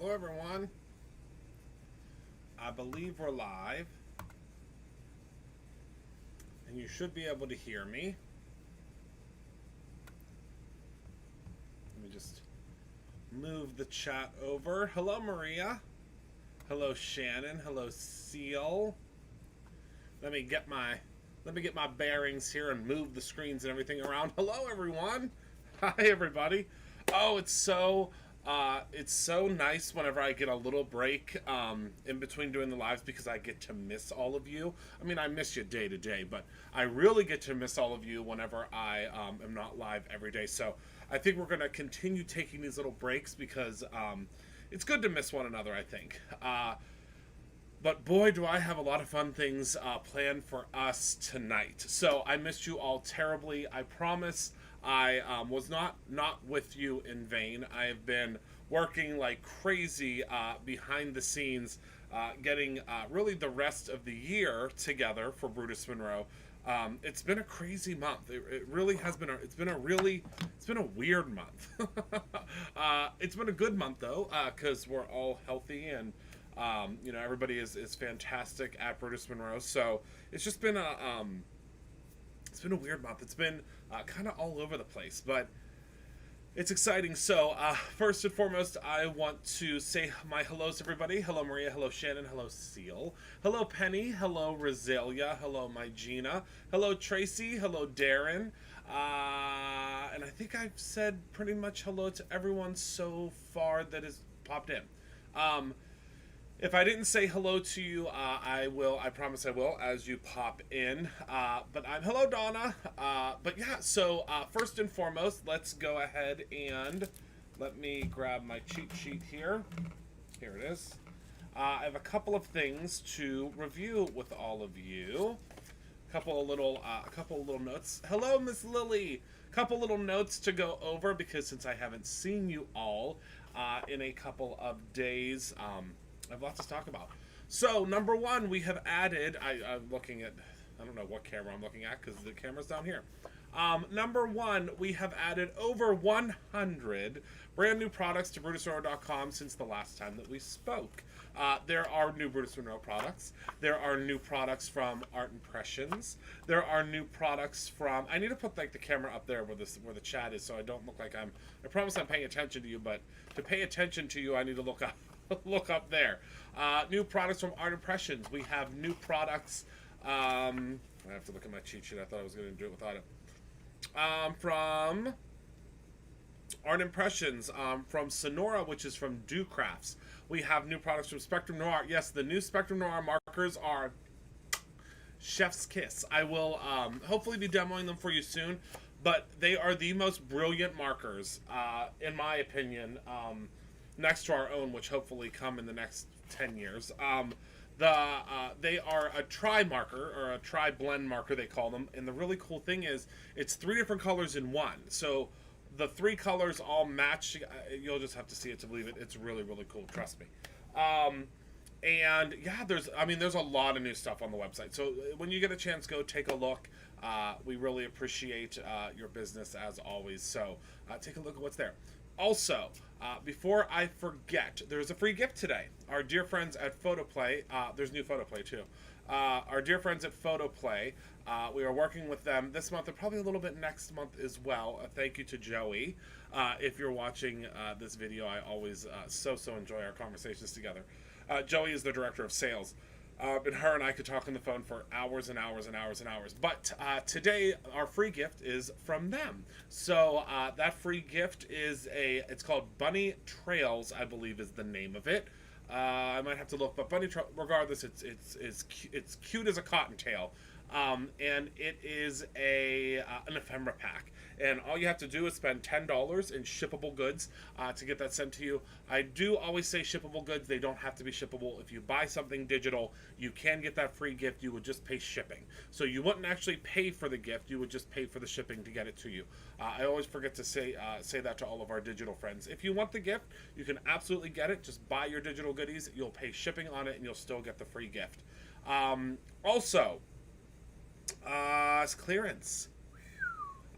Hello, everyone. I believe we're live, and you should be able to hear me. Let me just move the chat over. Hello, Maria. Hello, Shannon. Hello, Seal. Let me get my bearings here and move the screens and everything around. Hello, everyone. Hi, everybody. Oh, it's so nice whenever I get a little break in between doing the lives, because I get to miss all of you. I mean, I miss you day to day, but I really get to miss all of you whenever I am not live every day. So I think we're going to continue taking these little breaks because it's good to miss one another, I think. But boy, do I have a lot of fun things planned for us tonight. So I missed you all terribly. I promise I was not with you in vain. I have been working like crazy behind the scenes, getting really the rest of the year together for Brutus Monroe. It's been a crazy month. It really has been. It's been a weird month. It's been a good month though, because we're all healthy and. Everybody is fantastic at Brutus Monroe, so it's just been a weird month. It's been kind of all over the place, but it's exciting. So first and foremost, I want to say my hellos to everybody. Hello, Maria. Hello, Shannon. Hello, Seal. Hello, Penny. Hello, Rosalia. Hello, my Gina. Hello, Tracy. Hello, Darren. And I think I've said pretty much hello to everyone so far that has popped in. If I didn't say hello to you, I will. I promise I will as you pop in. But hello, Donna. But yeah, so first and foremost, let's go ahead and let me grab my cheat sheet here. Here it is. I have a couple of things to review with all of you. A couple of little notes. Hello, Miss Lily. Couple little notes to go over because since I haven't seen you all in a couple of days. I have lots to talk about. So, number one, we have added... I'm looking at... I don't know what camera I'm looking at because the camera's down here. Number one, we have added over 100 brand new products to BrutusMonroe.com since the last time that we spoke. There are new Brutus Monroe products. There are new products from Art Impressions. There are new products from... I need to put like the camera up there where the chat is so I don't look like I'm... I promise I'm paying attention to you, but to pay attention to you, I need to look up. Look up there. New products from Art Impressions. We have new products. I have to look at my cheat sheet. I thought I was going to do it without it. From Art Impressions, from Sonora, which is from Do Crafts. We have new products from Spectrum Noir. Yes, the new Spectrum Noir markers are chef's kiss. I will hopefully be demoing them for you soon, but they are the most brilliant markers, in my opinion, next to our own, which hopefully come in the next 10 years. They are a tri-marker, or a tri-blend marker, they call them, and the really cool thing is, it's 3 different colors in one, so the 3 colors all match. You'll just have to see it to believe it. It's really, really cool, trust me. And yeah, there's a lot of new stuff on the website, so when you get a chance, go take a look. We really appreciate your business as always, so take a look at what's there. Also, before I forget, there's a free gift today. Our dear friends at Photoplay, there's new Photoplay too. Our dear friends at Photoplay, we are working with them this month and probably a little bit next month as well. Thank you to Joey. If you're watching this video, I always so enjoy our conversations together. Joey is the director of sales. And her and I could talk on the phone for hours and hours and hours and hours. But today, our free gift is from them. So that free gift is it's called Bunny Trails, I believe is the name of it. I might have to look, but Bunny Trails, regardless, it's cute as a cottontail. And it is an ephemera pack. And all you have to do is spend $10 in shippable goods to get that sent to you. I do always say shippable goods. They don't have to be shippable. If you buy something digital, you can get that free gift. You would just pay shipping. So you wouldn't actually pay for the gift. You would just pay for the shipping to get it to you. I always forget to say that to all of our digital friends. If you want the gift, you can absolutely get it. Just buy your digital goodies. You'll pay shipping on it, and you'll still get the free gift. Also... clearance.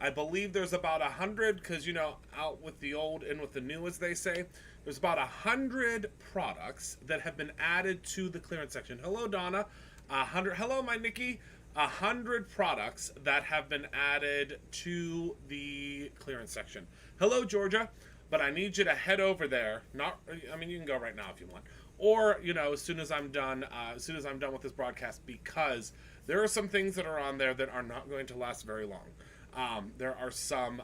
I believe there's about 100, because, you know, out with the old, in with the new, as they say. There's about 100 products that have been added to the clearance section. Hello, Donna. 100. Hello, my Nikki. 100 products that have been added to the clearance section. Hello, Georgia. But I need you to head over there. I mean, you can go right now if you want, or, you know, as soon as I'm done with this broadcast, because there are some things that are on there that are not going to last very long. There are some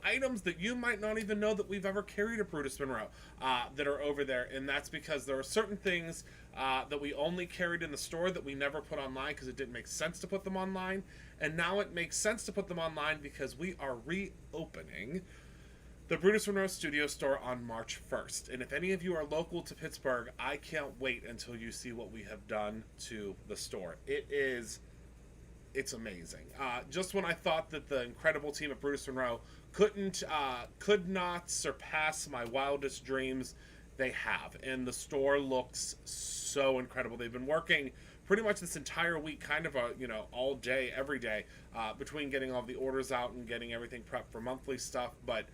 items that you might not even know that we've ever carried at Brutus Monroe that are over there, and that's because there are certain things that we only carried in the store that we never put online because it didn't make sense to put them online, and now it makes sense to put them online because we are reopening the Brutus Monroe Studio Store on March 1st. And if any of you are local to Pittsburgh, I can't wait until you see what we have done to the store. It's amazing. Just when I thought that the incredible team at Brutus Monroe could not surpass my wildest dreams, they have. And the store looks so incredible. They've been working pretty much this entire week, kind of all day, every day, between getting all the orders out and getting everything prepped for monthly stuff, but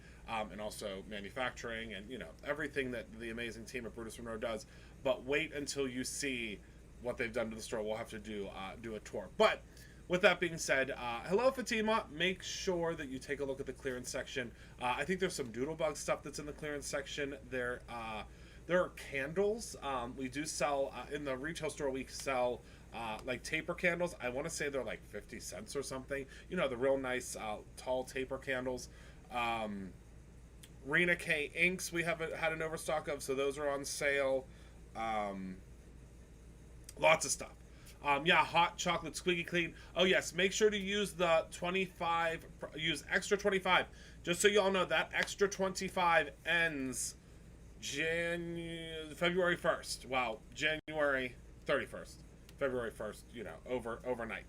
and also manufacturing and, you know, everything that the amazing team at Brutus Monroe does. But wait until you see what they've done to the store. We'll have to do a tour. But with that being said, hello, Fatima. Make sure that you take a look at the clearance section. I think there's some Doodlebug stuff that's in the clearance section. There are candles. We do sell, in the retail store, we sell like taper candles. I want to say they're like 50 cents or something. You know, the real nice tall taper candles. Rena K inks we haven't had an overstock of, so those are on sale. Lots of stuff. Yeah, hot chocolate squeaky clean. Oh yes, make sure to use the 25, use extra 25. Just so you all know, that extra 25 ends February 1st. Wow, January 31st. February 1st, you know, overnight.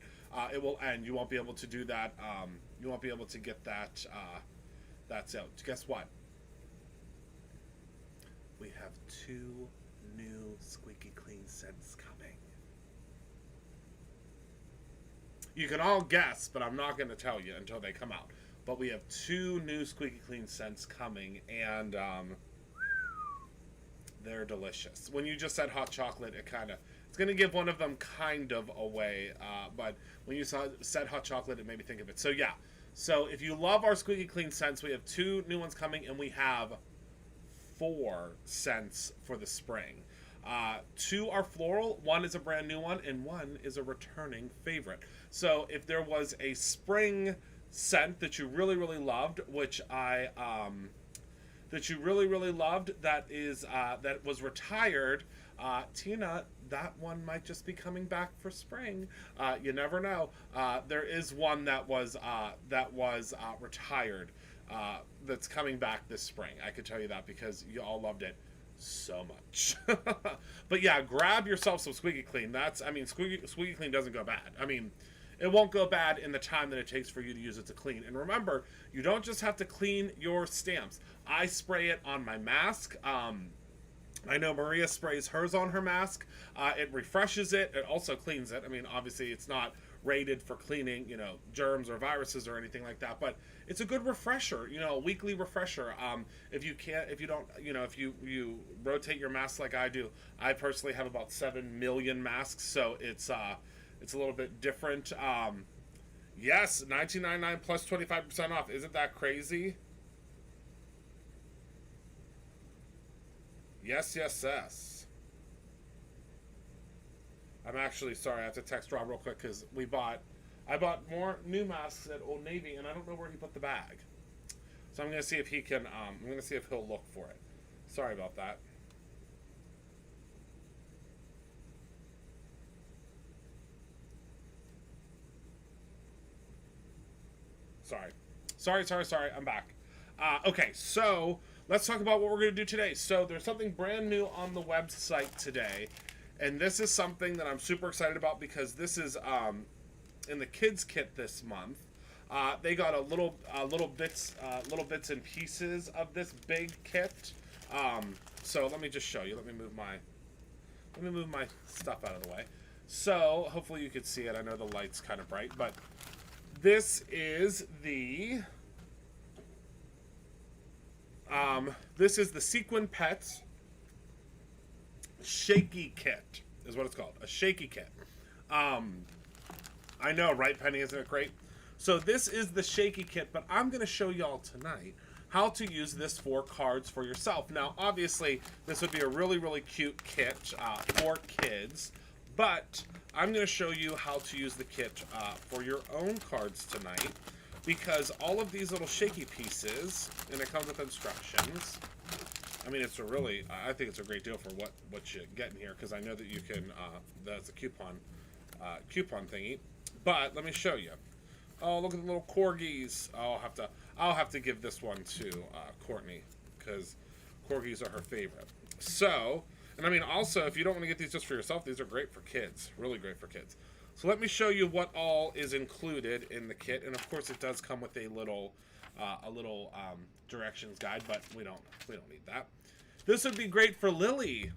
It will end. You won't be able to do that. You won't be able to get that sale. Guess what? We have 2 new squeaky clean scents coming. You can all guess, but I'm not going to tell you until they come out. But we have 2 new squeaky clean scents coming, and they're delicious. When you just said hot chocolate, it's going to give one of them kind of away. But when you said hot chocolate, it made me think of it. So yeah. So if you love our squeaky clean scents, we have 2 new ones coming, and we have 4 scents for the spring. 2 are floral, 1 is a brand new one, and 1 is a returning favorite. So if there was a spring scent that you really, really loved, that was retired, Tina, that one might just be coming back for spring. You never know. There is one that was retired that's coming back this spring. I could tell you that because you all loved it so much. But yeah, grab yourself some squeaky clean. Squeaky clean doesn't go bad. I mean, it won't go bad in the time that it takes for you to use it to clean. And remember, you don't just have to clean your stamps. I spray it on my mask. I know Maria sprays hers on her mask. It refreshes it. It also cleans it. I mean, obviously, it's not rated for cleaning, you know, germs or viruses or anything like that, but it's a good refresher, you know, a weekly refresher. If you rotate your masks like I do, I personally have about 7 million masks, so it's a little bit different. Yes, $19.99 plus 25% off. Isn't that crazy? Yes. I'm actually sorry. I have to text Rob real quick because I bought more new masks at Old Navy, and I don't know where he put the bag. So I'm gonna see if he can. I'm gonna see if he'll look for it. Sorry about that. Sorry. I'm back. Okay, so let's talk about what we're going to do today. So there's something brand new on the website today, and this is something that I'm super excited about because this is in the kids kit this month. They got little bits and pieces of this big kit. So let me just show you. Let me move my stuff out of the way. So hopefully you can see it. I know the light's kind of bright, but this is the This is the Sequin Pets Shaky Kit, is what it's called. A Shaky Kit. I know, right, Penny? Isn't it great? So this is the Shaky Kit, but I'm going to show y'all tonight how to use this for cards for yourself. Now, obviously, this would be a really, really cute kit for kids, but I'm going to show you how to use the kit for your own cards tonight, because all of these little shaky pieces, and it comes with instructions. I mean, it's a really, I think it's a great deal for what you get in here, because I know that you can, that's a coupon thingy. But let me show you. Oh, look at the little corgis. Oh, I'll have to give this one to Courtney, because corgis are her favorite. So, and I mean, also, if you don't want to get these just for yourself, these are great for kids. Really great for kids. So let me show you what all is included in the kit, and of course, it does come with a little directions guide, but we don't need that. This would be great for Lily.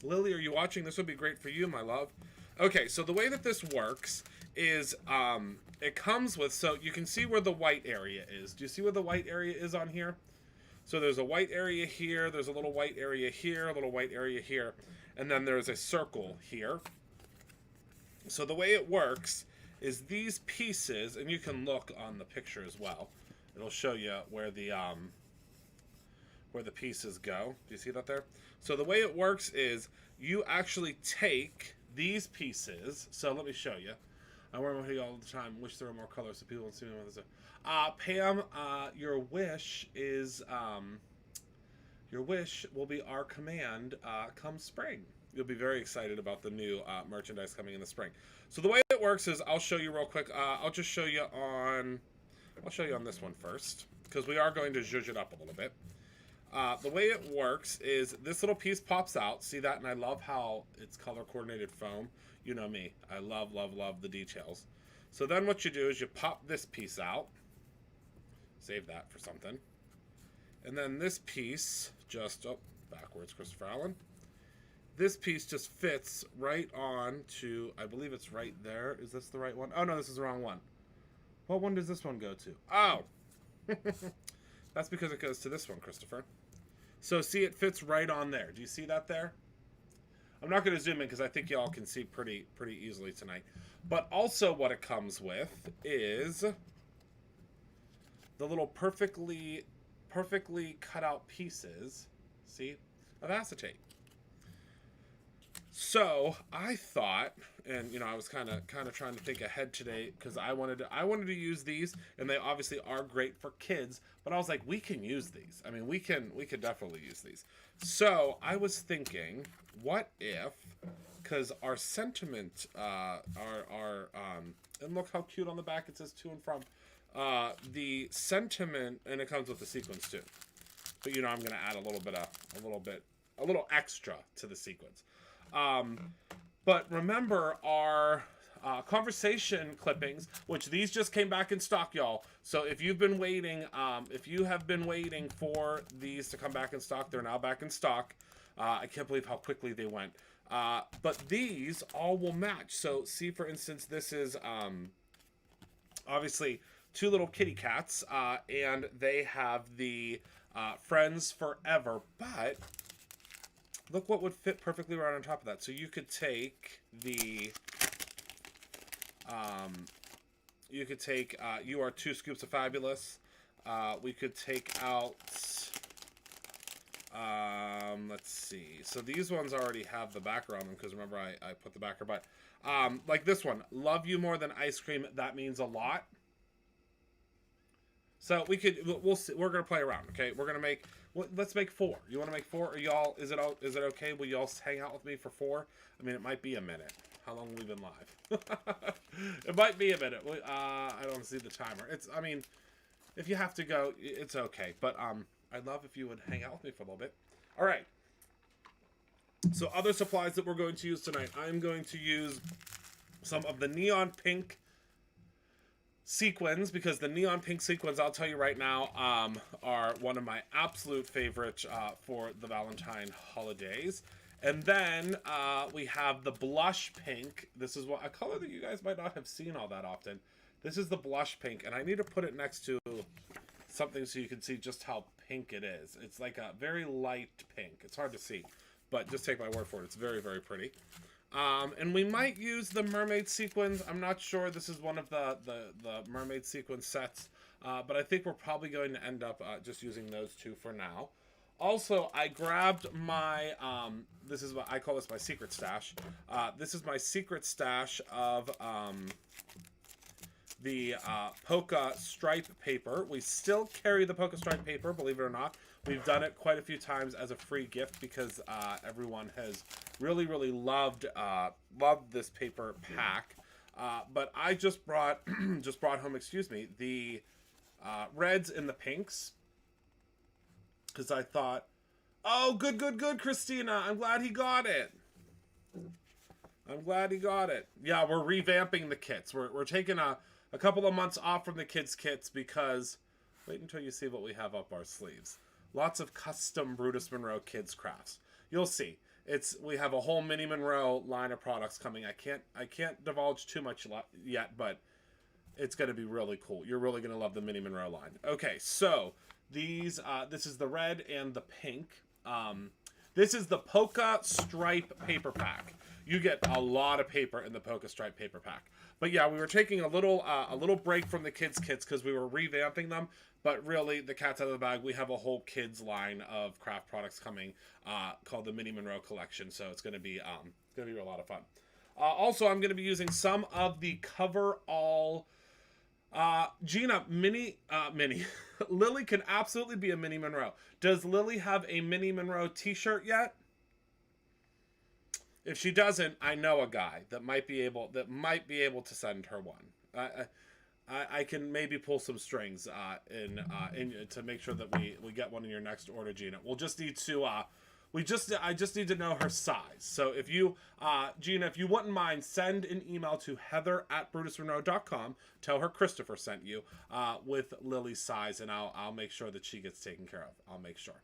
Lily, are you watching? This would be great for you, my love. Okay, so the way that this works is it comes with, so you can see where the white area is. Do you see where the white area is on here? So there's a white area here, there's a little white area here, a little white area here, and then there's a circle here. So the way it works is these pieces, and you can look on the picture as well. It'll show you where the pieces go. Do you see that there? So the way it works is you actually take these pieces. So let me show you. I wear my hoodie all the time. Wish there were more colors so people don't see me with this. Pam, your wish is your wish will be our command come spring. You'll be very excited about the new merchandise coming in the spring. So the way it works is I'll show you real quick. I'll show you on this one first, because we are going to zhuzh it up a little bit. The way it works is this little piece pops out. See that? And I love how it's color-coordinated foam. You know me. I love, love, love the details. So then what you do is you pop this piece out. Save that for something. And then this piece just, oh, backwards, Christopher Allen. This piece just fits right on to, I believe it's right there. Is this the right one? Oh, no, this is the wrong one. What one does this one go to? Oh! That's because it goes to this one, Christopher. So see, it fits right on there. Do you see that there? I'm not going to zoom in because I think y'all can see pretty easily tonight. But also what it comes with is the little perfectly cut out pieces, see, of acetate. So I thought, and you know, I was kind of trying to think ahead today because I wanted to use these, and they obviously are great for kids. But I was like, we can use these. I mean, we could definitely use these. So I was thinking, what if? Because our sentiment, and look how cute on the back it says to and from. The sentiment, and it comes with the sequins too. But you know, I'm going to add a little extra to the sequins. But remember our conversation clippings, which these just came back in stock, y'all. So if you've been waiting, if you have been waiting for these to come back in stock, they're now back in stock. I can't believe how quickly they went. But these all will match. So see, for instance, this is obviously two little kitty cats, and they have the Friends Forever, but look what would fit perfectly right on top of that. So you could take the, You Are Two Scoops of Fabulous. We could take out, let's see. So these ones already have the backer on them because remember I put the backer, but like this one, Love You More Than Ice Cream, That Means a Lot. So we'll see. We're gonna play around, okay? We're gonna make. Let's make 4. You want to make 4, or y'all? Is it okay? Will y'all hang out with me for 4? I mean, it might be a minute. How long have we been live? It might be a minute. I don't see the timer. I mean, if you have to go, it's okay. But I'd love if you would hang out with me for a little bit. All right. So other supplies that we're going to use tonight. I'm going to use some of the neon pink sequins, because the neon pink sequins, I'll tell you right now, are one of my absolute favorites for the Valentine holidays. And then we have the blush pink. This is a color that you guys might not have seen all that often. This is the blush pink, and I need to put it next to something so you can see just how pink it is. It's like a very light pink. It's hard to see, but just take my word for it. It's very, very pretty. And we might use the mermaid sequins. I'm not sure. This is one of the mermaid sequin sets, but I think we're probably going to end up just using those two for now. Also, I grabbed my, this is what I call this my secret stash. This is my secret stash of the Polka stripe paper. We still carry the Polka stripe paper, believe it or not. We've done it quite a few times as a free gift because everyone has really, really loved this paper pack. But I just brought home, excuse me, the reds and the pinks. Because I thought, oh, good, Christina. I'm glad he got it. I'm glad he got it. Yeah, we're revamping the kits. We're taking a couple of months off from the kids' kits because, wait until you see what we have up our sleeves. Lots of custom Brutus Monroe kids crafts. You'll see. We have a whole Mini Monroe line of products coming. I can't divulge too much yet, but it's going to be really cool. You're really going to love the Mini Monroe line. Okay, so this is the red and the pink. This is the Polka stripe paper pack. You get a lot of paper in the Polka stripe paper pack. But yeah, we were taking a little break from the kids' kits because we were revamping them. But really, the cat's out of the bag. We have a whole kids line of craft products coming called the Mini Monroe collection. So it's going to be a lot of fun. Also, I'm going to be using some of the cover-all. Gina, Mini. Lily can absolutely be a Mini Monroe. Does Lily have a Mini Monroe t-shirt yet? If she doesn't, I know a guy that might be able to send her one. I can maybe pull some strings to make sure that we get one in your next order, Gina. We'll just need to I just need to know her size. So if you, Gina, if you wouldn't mind, send an email to heather@brutusmonroe.com. Tell her Christopher sent you with Lily's size, and I'll make sure that she gets taken care of. I'll make sure.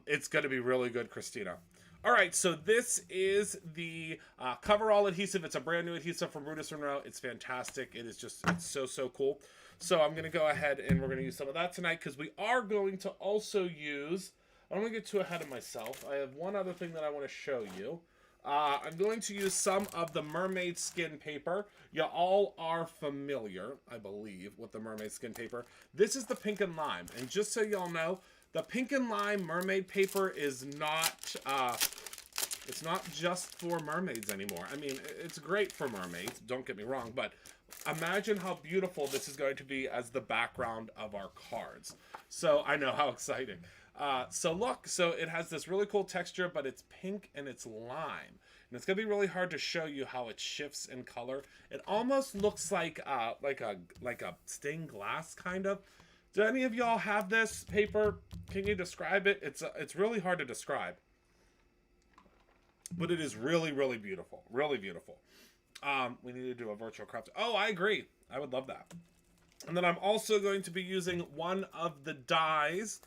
It's going to be really good, Christina. All right, so this is the coverall adhesive. It's a brand new adhesive from Brutus Monroe. It's fantastic. It's so cool. So I'm going to go ahead and we're going to use some of that tonight because we are going to also use, I don't want to get too ahead of myself. I have one other thing that I want to show you. I'm going to use some of the Mermaid skin paper. You all are familiar, I believe, with the Mermaid skin paper. This is the pink and lime. And just so y'all know, the pink and lime Mermaid paper is not, it's not just for mermaids anymore. I mean, it's great for mermaids, don't get me wrong, but imagine how beautiful this is going to be as the background of our cards. So I know how exciting. So look, so it has this really cool texture, but it's pink and it's lime. And it's going to be really hard to show you how it shifts in color. It almost looks like a stained glass, kind of. Do any of y'all have this paper? Can you describe it? It's really hard to describe. But it is really, really beautiful. Really beautiful. We need to do a virtual craft. Oh, I agree. I would love that. And then I'm also going to be using one of the dies.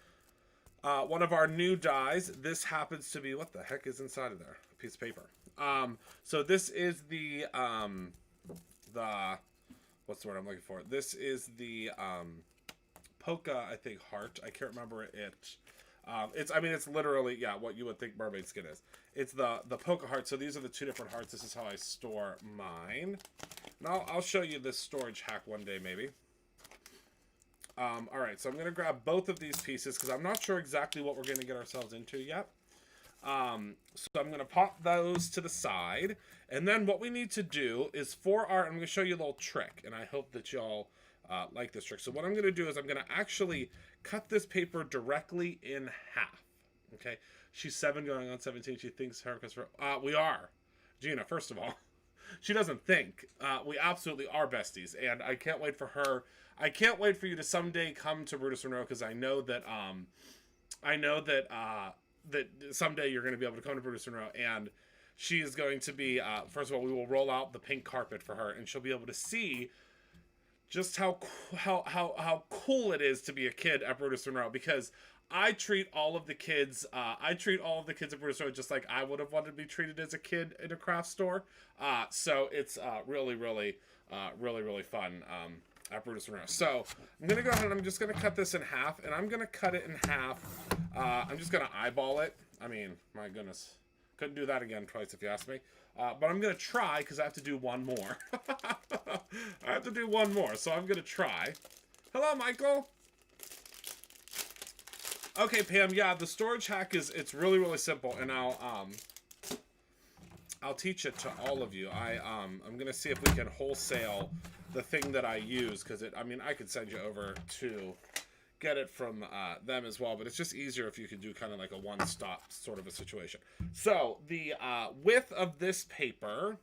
One of our new dies. This happens to be, what the heck is inside of there? A piece of paper. So this is the what's the word I'm looking for? This is the Polka, I think, heart. I can't remember it. It's literally, yeah, what you would think mermaid skin is. It's the Polka heart. So these are the two different hearts. This is how I store mine. And I'll show you this storage hack one day, maybe. All right, so I'm going to grab both of these pieces because I'm not sure exactly what we're going to get ourselves into yet. So I'm going to pop those to the side. And then what we need to do is I'm going to show you a little trick. And I hope that y'all like this trick. So what I'm going to do is I'm going to actually cut this paper directly in half. Okay? She's 7 going on 17. She thinks her because we are. Gina, first of all. She doesn't think. We absolutely are besties. And I can't wait for her. I can't wait for you to someday come to Brutus Monroe because I know that that someday you're going to be able to come to Brutus Monroe and she is going to be first of all, we will roll out the pink carpet for her and she'll be able to see just how cool it is to be a kid at Brutus Monroe because I treat all of the kids at Brutus Monroe just like I would have wanted to be treated as a kid in a craft store. So it's really fun. at Brutus Monroe. So I'm going to go ahead and I'm just going to cut this in half, and I'm going to cut it in half. I'm just going to eyeball it. I mean, my goodness. Couldn't do that again twice if you ask me. But I'm going to try because I have to do one more. I have to do one more, so I'm going to try. Hello, Michael. Okay, Pam, yeah, the storage hack it's really, really simple, and I'll teach it to all of you. I'm going to see if we can wholesale the thing that I use, because I mean, I could send you over to get it from them as well, but it's just easier if you could do kind of like a one-stop sort of a situation. So the width of this paper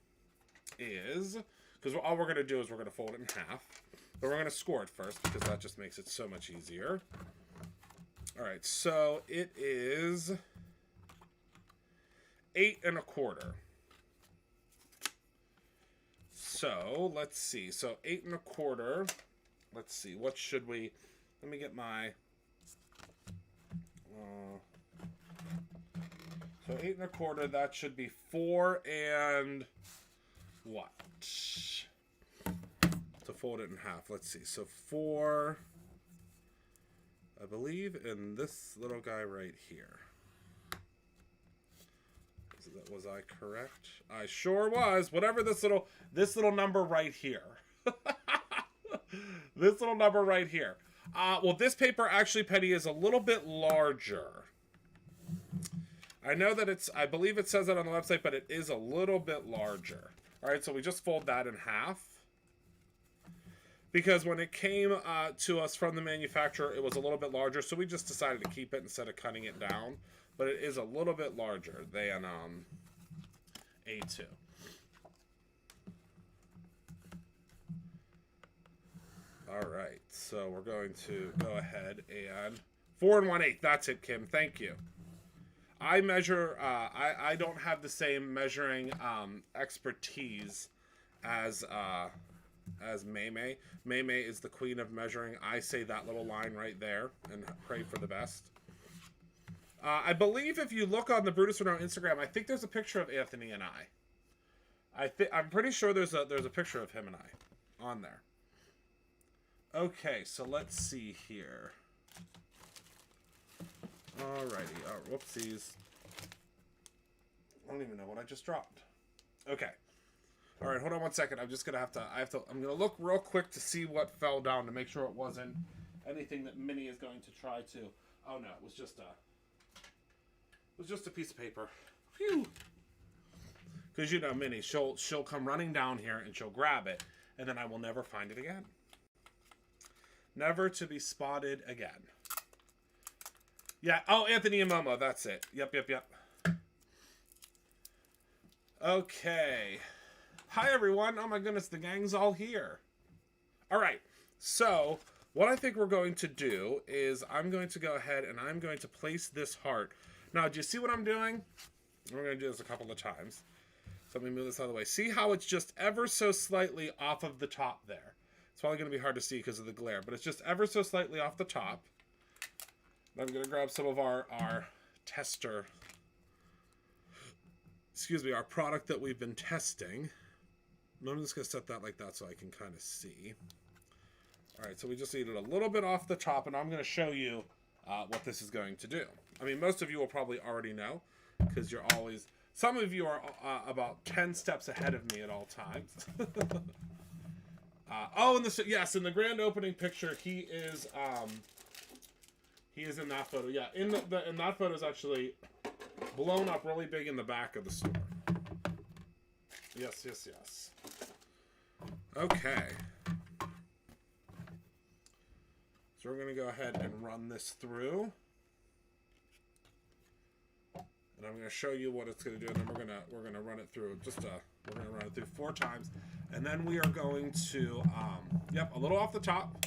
is, because all we're going to do is we're going to fold it in half, but we're going to score it first because that just makes it so much easier. All right, so it is 8 1/4. So let's see. So 8 1/4. Let's see. What should we? Let me get my. So 8 1/4. That should be 4 and what? To fold it in half. Let's see. So 4. I believe in this little guy right here. Was I correct? I sure was. Whatever this little number right here. This little number right here. Well, this paper actually, Penny, is a little bit larger. I know that I believe it says that on the website, but it is a little bit larger. All right, so we just fold that in half. Because when it came to us from the manufacturer, it was a little bit larger, so we just decided to keep it instead of cutting it down. But it is a little bit larger than A2. All right, so we're going to go ahead and 4 1/8. That's it, Kim. Thank you. I measure. I don't have the same measuring expertise as May. May is the queen of measuring. I say that little line right there and pray for the best. I believe if you look on the Brutus Monroe Instagram, I think there's a picture of Anthony and I'm pretty sure there's a picture of him and I on there. Okay, so let's see here. Alrighty. Oh, whoopsies. I don't even know what I just dropped. Okay. All right, hold on one second. I'm just gonna I'm gonna look real quick to see what fell down to make sure it wasn't anything that Minnie is going to try to. Oh no, it was just a piece of paper. Phew. Because you know Minnie, she'll come running down here and she'll grab it, and then I will never find it again. Never to be spotted again. Yeah. Oh, Anthony and Momo. That's it. Yep. Okay. Hi, everyone. Oh, my goodness. The gang's all here. All right. So what I think we're going to do is I'm going to go ahead and I'm going to place this heart. Now, do you see what I'm doing? We're going to do this a couple of times. So let me move this out of the way. See how it's just ever so slightly off of the top there. It's probably going to be hard to see because of the glare, but it's just ever so slightly off the top. I'm going to grab some of our tester, our product that we've been testing. I'm just going to set that like that so I can kind of see. All right, so we just need it a little bit off the top, and I'm going to show you what this is going to do. I mean, most of you will probably already know because you're always, some of you are about 10 steps ahead of me at all times. In the grand opening picture, he is in that photo. Yeah, in that photo is actually blown up really big in the back of the store. Yes. Okay. So we're going to go ahead and run this through. And I'm going to show you what it's going to do, and then we're going to run it through we're going to run it through 4 times, and then we are going to a little off the top.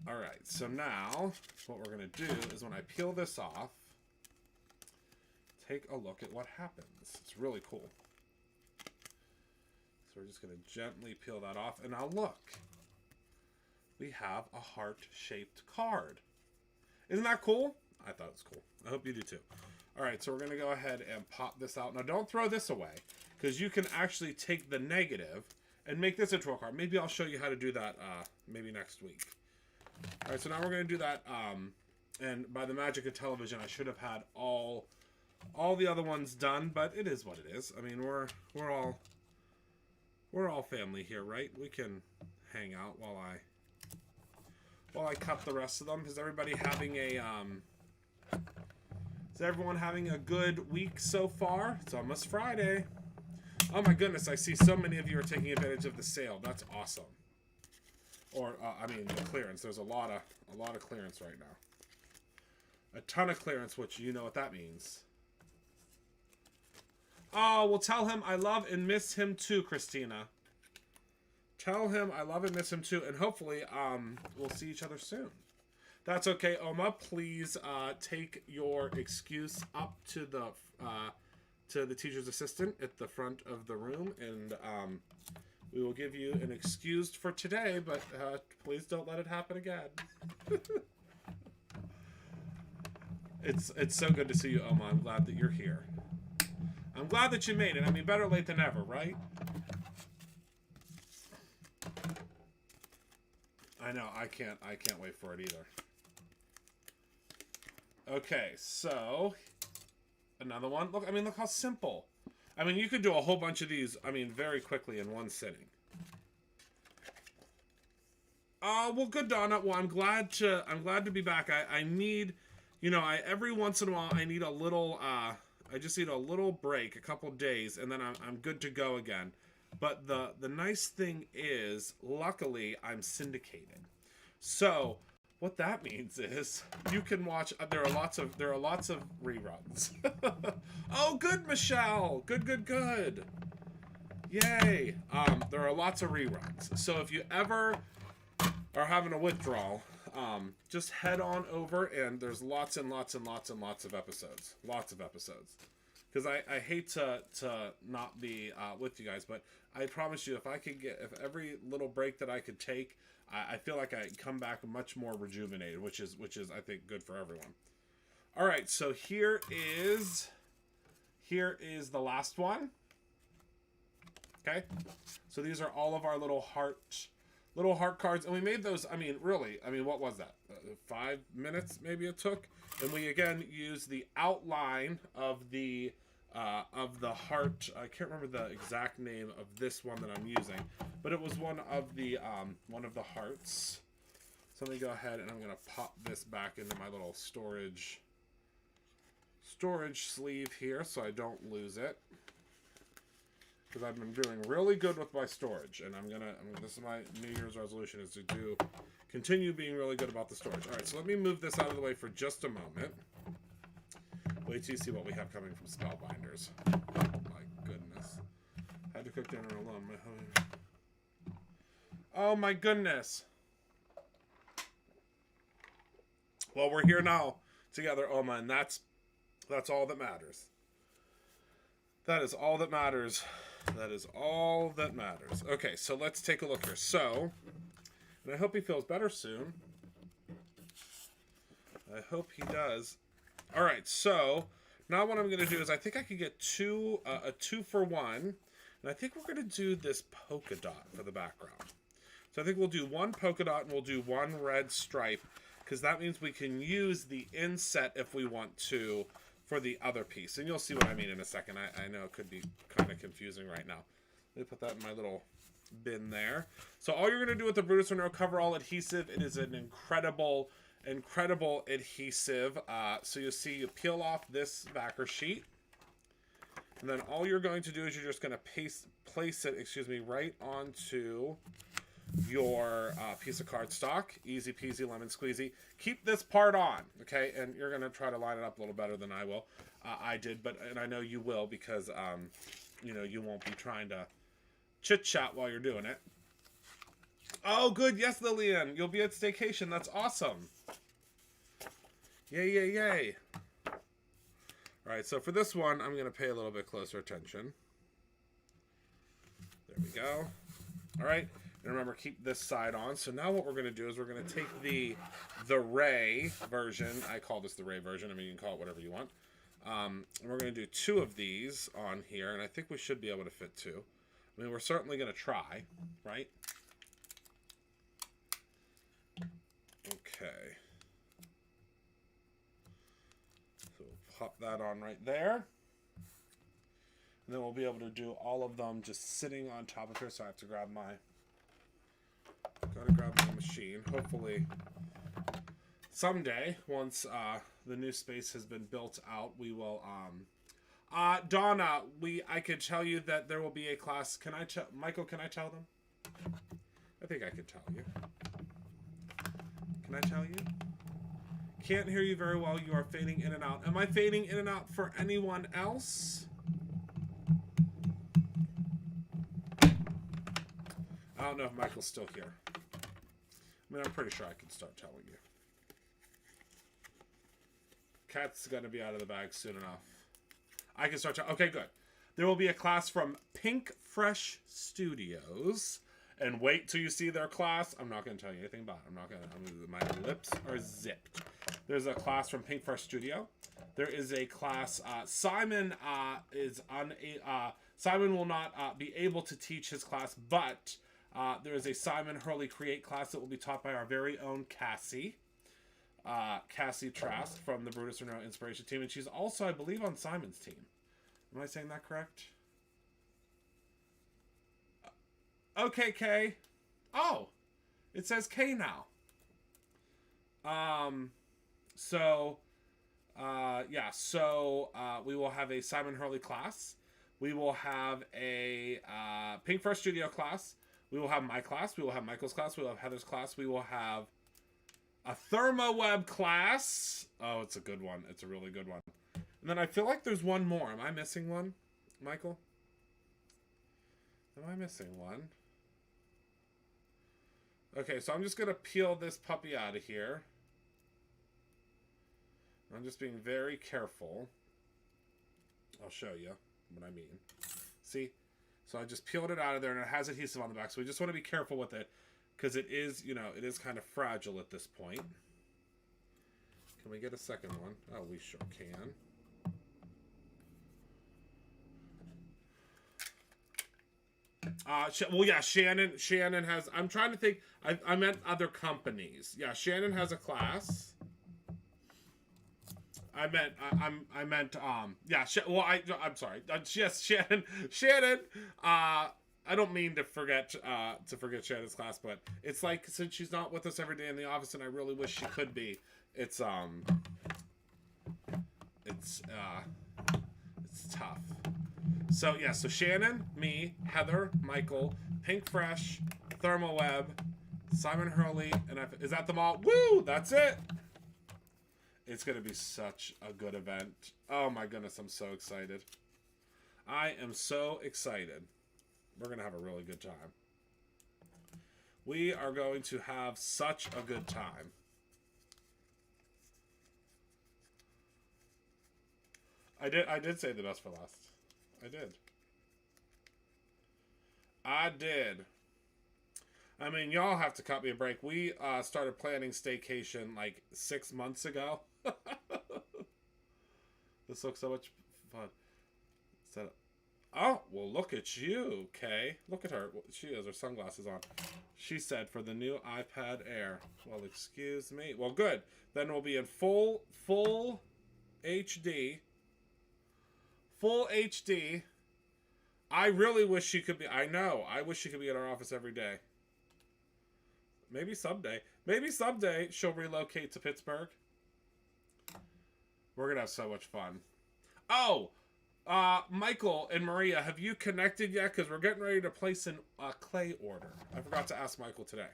All right, so now what we're going to do is when I peel this off, take a look at what happens. It's really cool. So we're just going to gently peel that off, and now look. We have a heart-shaped card. Isn't that cool? I thought it was cool. I hope you do too. All right, so we're going to go ahead and pop this out. Now, don't throw this away, because you can actually take the negative and make this into a card. Maybe I'll show you how to do that maybe next week. All right, so now we're going to do that. And by the magic of television, I should have had all the other ones done, but it is what it is. I mean, we're all family here, right? We can hang out while I cut the rest of them. Is everybody having a is everyone having a good week so far? It's almost Friday. Oh my goodness, I see so many of you are taking advantage of the sale. That's awesome. Or I mean the clearance. There's a lot of clearance right now. A ton of clearance, which you know what that means. Oh, well, tell him I love and miss him too, Christina. Tell him I love and miss him too, and hopefully we'll see each other soon. That's okay, Oma. Please take your excuse up to the teacher's assistant at the front of the room, and we will give you an excuse for today, but please don't let it happen again. It's so good to see you, Oma. I'm glad that you're here. I'm glad that you made it. I mean, better late than never, right? I know. I can't wait for it either. Okay, so another one. Look, I mean, look how simple. I mean, you could do a whole bunch of these, I mean, very quickly in one sitting. Well, good, Donna. Well, I'm glad to be back. I need, you know, every once in a while I need a little I just need a little break, a couple days, and then I'm good to go again. But the nice thing is, luckily, I'm syndicated. So what that means is you can watch. There are lots of reruns. Oh, good, Michelle. Good. Yay. There are lots of reruns. So if you ever are having a withdrawal, just head on over, and there's lots and lots of episodes. Lots of episodes. Because I hate to not be with you guys, but I promise you, if every little break that I could take, I feel like I come back much more rejuvenated, which is I think good for everyone. All right, so here is the last one. Okay, so these are all of our little heart cards, and we made those. I mean, really, what was that? 5 minutes maybe it took, and we again used the outline of the heart. I can't remember the exact name of this one that I'm using, but it was one of the hearts. So let me go ahead and I'm gonna pop this back into my little storage sleeve here so I don't lose it. Because I've been doing really good with my storage, and this is my New Year's resolution, is to continue being really good about the storage. All right, so let me move this out of the way for just a moment. Wait till you see what we have coming from Spellbinders. My goodness. Had to cook dinner alone. Oh my goodness. Well, we're here now together, Oma, and that's all that matters. That is all that matters. That is all that matters. Okay, so let's take a look here. So, and I hope he feels better soon. I hope he does. All right, so now what I'm going to do is I think I could get a 2-for-1, and I think we're going to do this polka dot for the background. So I think we'll do one polka dot and we'll do one red stripe, because that means we can use the inset if we want to for the other piece. And you'll see what I mean in a second. I know it could be kind of confusing right now. Let me put that in my little bin there. So all you're going to do with the Brutus Monroe Coverall adhesive, it is an incredible adhesive. So you'll see you peel off this backer sheet. And then all you're going to do is you're just going to place it, right onto your piece of cardstock. Easy peasy lemon squeezy. Keep this part on, okay? And you're going to try to line it up a little better than I will. I did, and I know you will, because you won't be trying to chit-chat while you're doing it. Oh, good. Yes, Lillian. You'll be at staycation. That's awesome. Yay. All right, so for this one, I'm going to pay a little bit closer attention. There we go. All right. And remember, keep this side on. So now what we're going to do is we're going to take the Ray version. I call this the Ray version. I mean, you can call it whatever you want. And we're going to do 2 of these on here. And I think we should be able to fit 2. I mean, we're certainly going to try, right? Okay. So we'll pop that on right there. And then we'll be able to do all of them just sitting on top of her. So I have to grab my... Gotta grab my machine. Hopefully, someday, once the new space has been built out, we will... Donna, I could tell you that there will be a class. Can I tell... Michael, can I tell them? I think I could tell you. Can I tell you? Can't hear you very well. You are fading in and out. Am I fading in and out for anyone else? I don't know if Michael's still here. I mean, I'm pretty sure I can start telling you. Cat's going to be out of the bag soon enough. I can start telling... Okay, good. There will be a class from Pink Fresh Studios. And wait till you see their class. I'm not going to tell you anything about it. I'm not going to... My lips are zipped. There's a class from Pink Fresh Studio. There is a class... Simon is on a... Simon will not be able to teach his class, but... there is a Simon Hurley Create class that will be taught by our very own Cassie. Cassie Trask from the Brutus Renault Inspiration team. And she's also, I believe, on Simon's team. Am I saying that correct? Okay, Kay. Oh! It says K now. Yeah. So, we will have a Simon Hurley class. We will have a Pink Fresh Studio class. We will have my class. We will have Michael's class. We will have Heather's class. We will have a ThermoWeb class. Oh, it's a good one. It's a really good one. And then I feel like there's one more. Am I missing one, Michael? Am I missing one? Okay, so I'm just going to peel this puppy out of here. I'm just being very careful. I'll show you what I mean. See? So I just peeled it out of there, and it has adhesive on the back. So we just want to be careful with it, because it is, you know, it is kind of fragile at this point. Can we get a second one? Oh, we sure can. Well, yeah, Shannon has... I'm trying to think... I meant other companies. Yeah, Shannon has a class. I'm sorry. Yes, Shannon. I don't mean to forget Shannon's class, but it's like, since she's not with us every day in the office, and I really wish she could be. It's tough. So yeah, so Shannon, me, Heather, Michael, Pink Fresh, ThermoWeb, Simon Hurley, and is that them all? Woo! That's it. It's going to be such a good event. Oh my goodness, I'm so excited. I am so excited. We're going to have a really good time. We are going to have such a good time. I did say the best for last. I did. I mean, y'all have to cut me a break. We started planning staycation like 6 months ago. This looks so much fun. Oh, well, look at you, Kay. Look at her. She has her sunglasses on. She said for the new iPad Air. Well, excuse me. Well, good. Then we'll be in full HD. Full HD. I really wish she could be. I know. I wish she could be in our office every day. Maybe someday. Maybe someday she'll relocate to Pittsburgh. We're going to have so much fun. Oh, Michael and Maria, have you connected yet? Because we're getting ready to place a clay order. I forgot to ask Michael today.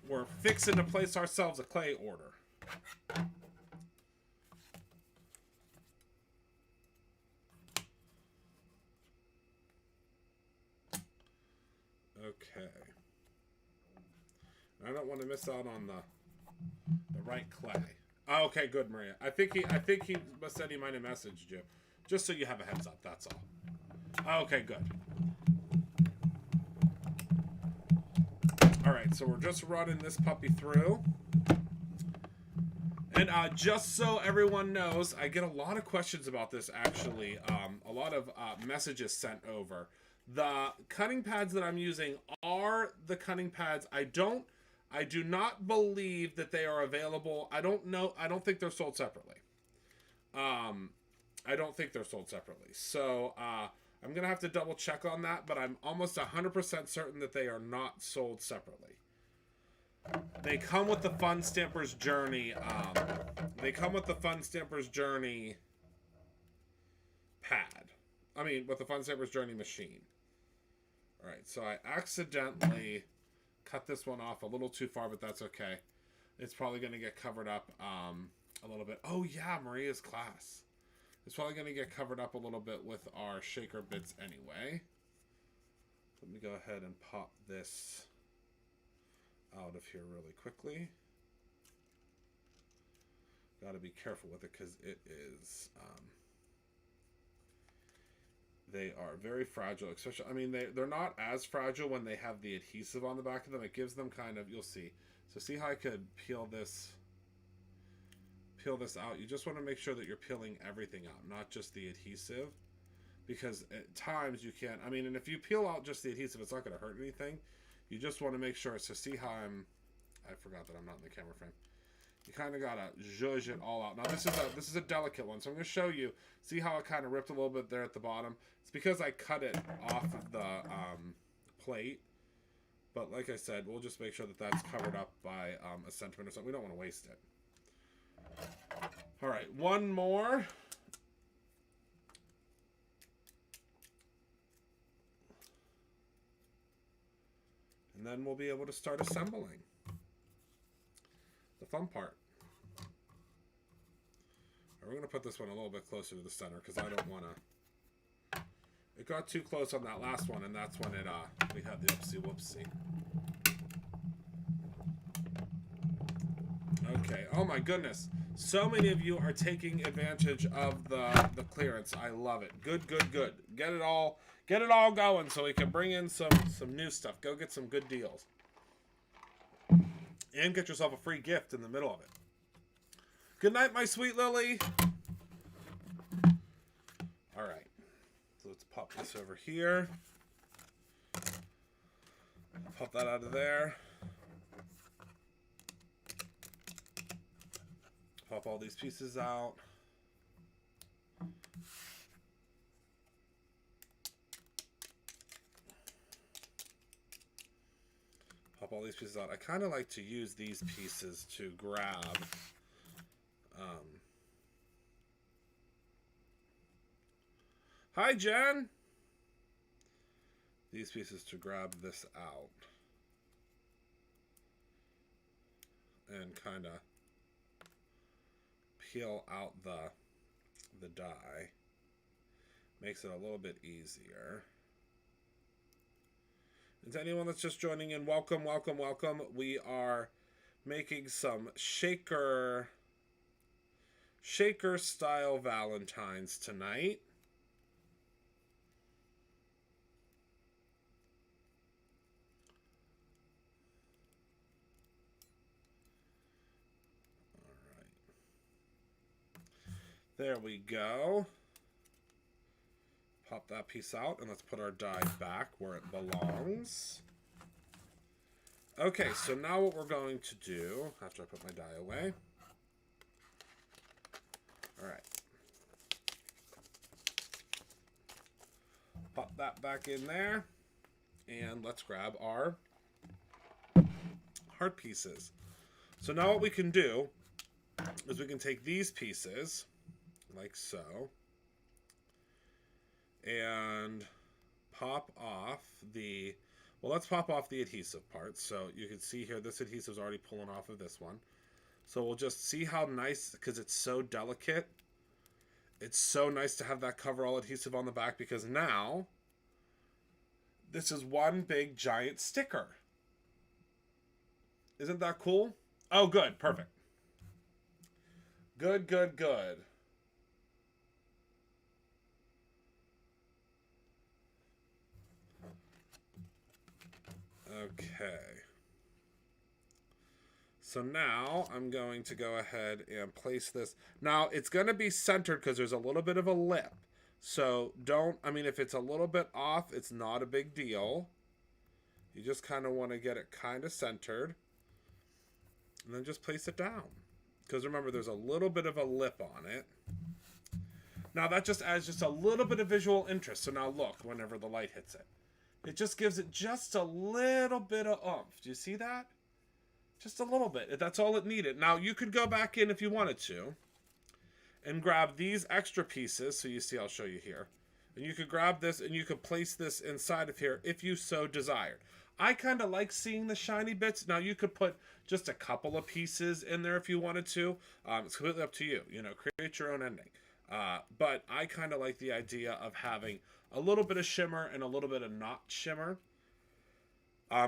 We're fixing to place ourselves a clay order. Okay. I don't want to miss out on the right clay. Oh, okay, good, Maria. I think he said he might have messaged you, just so you have a heads up. That's all. Okay, good. All right, so we're just running this puppy through, And just so everyone knows, I get a lot of questions about this, actually. A lot of messages sent over. The cutting pads that I'm using are the cutting pads. I do not believe that they are available. I don't know. I don't think they're sold separately. I don't think they're sold separately. So I'm going to have to double check on that, but I'm almost 100% certain that they are not sold separately. They come with the Fun Stampers Journey. They come with the Fun Stampers Journey pad. I mean, with the Fun Stampers Journey machine. Alright, so I accidentally cut this one off a little too far, but that's okay. It's probably going to get covered up a little bit. Oh, yeah, Maria's class. It's probably going to get covered up a little bit with our shaker bits anyway. Let me go ahead and pop this out of here really quickly. Got to be careful with it because it is they are very fragile, especially, I mean, they're not as fragile when they have the adhesive on the back of them. It gives them kind of, you'll see. So see how I could peel this out. You just want to make sure that you're peeling everything out, not just the adhesive, because at times you can't, I mean, and if you peel out just the adhesive, it's not going to hurt anything. You just want to make sure. So see how I forgot that I'm not in the camera frame. You kind of gotta zhuzh it all out. Now this is a delicate one, so I'm gonna show you. See how it kind of ripped a little bit there at the bottom? It's because I cut it off of the plate. But like I said, we'll just make sure that that's covered up by a sentiment or something. We don't want to waste it. All right, one more. And then we'll be able to start assembling. The fun part. We're going to put this one a little bit closer to the center because I don't want to. It got too close on that last one, and that's when it we had the oopsie whoopsie. Okay. Oh my goodness. So many of you are taking advantage of the clearance. I love it. Good, good, good. Get it all going so we can bring in some new stuff. Go get some good deals. And get yourself a free gift in the middle of it. Good night, my sweet Lily. All right. So let's pop this over here. Pop that out of there. Pop all these pieces out. Pop all these pieces out. I kind of like to use these pieces to grab hi, Jen! These pieces to grab this out. And kind of peel out the die. Makes it a little bit easier. And to anyone that's just joining in, welcome, welcome, welcome. We are making some shaker style Valentines tonight. All right. There we go. Pop that piece out, and let's put our die back where it belongs. Okay, so now what we're going to do, after I put my die away. Alright. Pop that back in there, and let's grab our heart pieces. So now what we can do is we can take these pieces, like so, and pop off the, well, let's pop off the adhesive part. So you can see here, this adhesive is already pulling off of this one. So we'll just see how nice, because it's so delicate. It's so nice to have that coverall adhesive on the back, because now this is one big giant sticker. Isn't that cool? Oh, good. Perfect. Good, good, good. Okay. So now I'm going to go ahead and place this. Now it's going to be centered because there's a little bit of a lip. So don't, I mean, if it's a little bit off, it's not a big deal. You just kind of want to get it kind of centered. And then just place it down. Because remember, there's a little bit of a lip on it. Now that just adds just a little bit of visual interest. So now look, whenever the light hits it. It just gives it just a little bit of oomph. Do you see that? Just a little bit. That's all it needed. Now, you could go back in if you wanted to and grab these extra pieces. So you see, I'll show you here. And you could grab this and you could place this inside of here if you so desired. I kind of like seeing the shiny bits. Now, you could put just a couple of pieces in there if you wanted to. It's completely up to you. You know, create your own ending. But I kind of like the idea of having a little bit of shimmer and a little bit of not shimmer.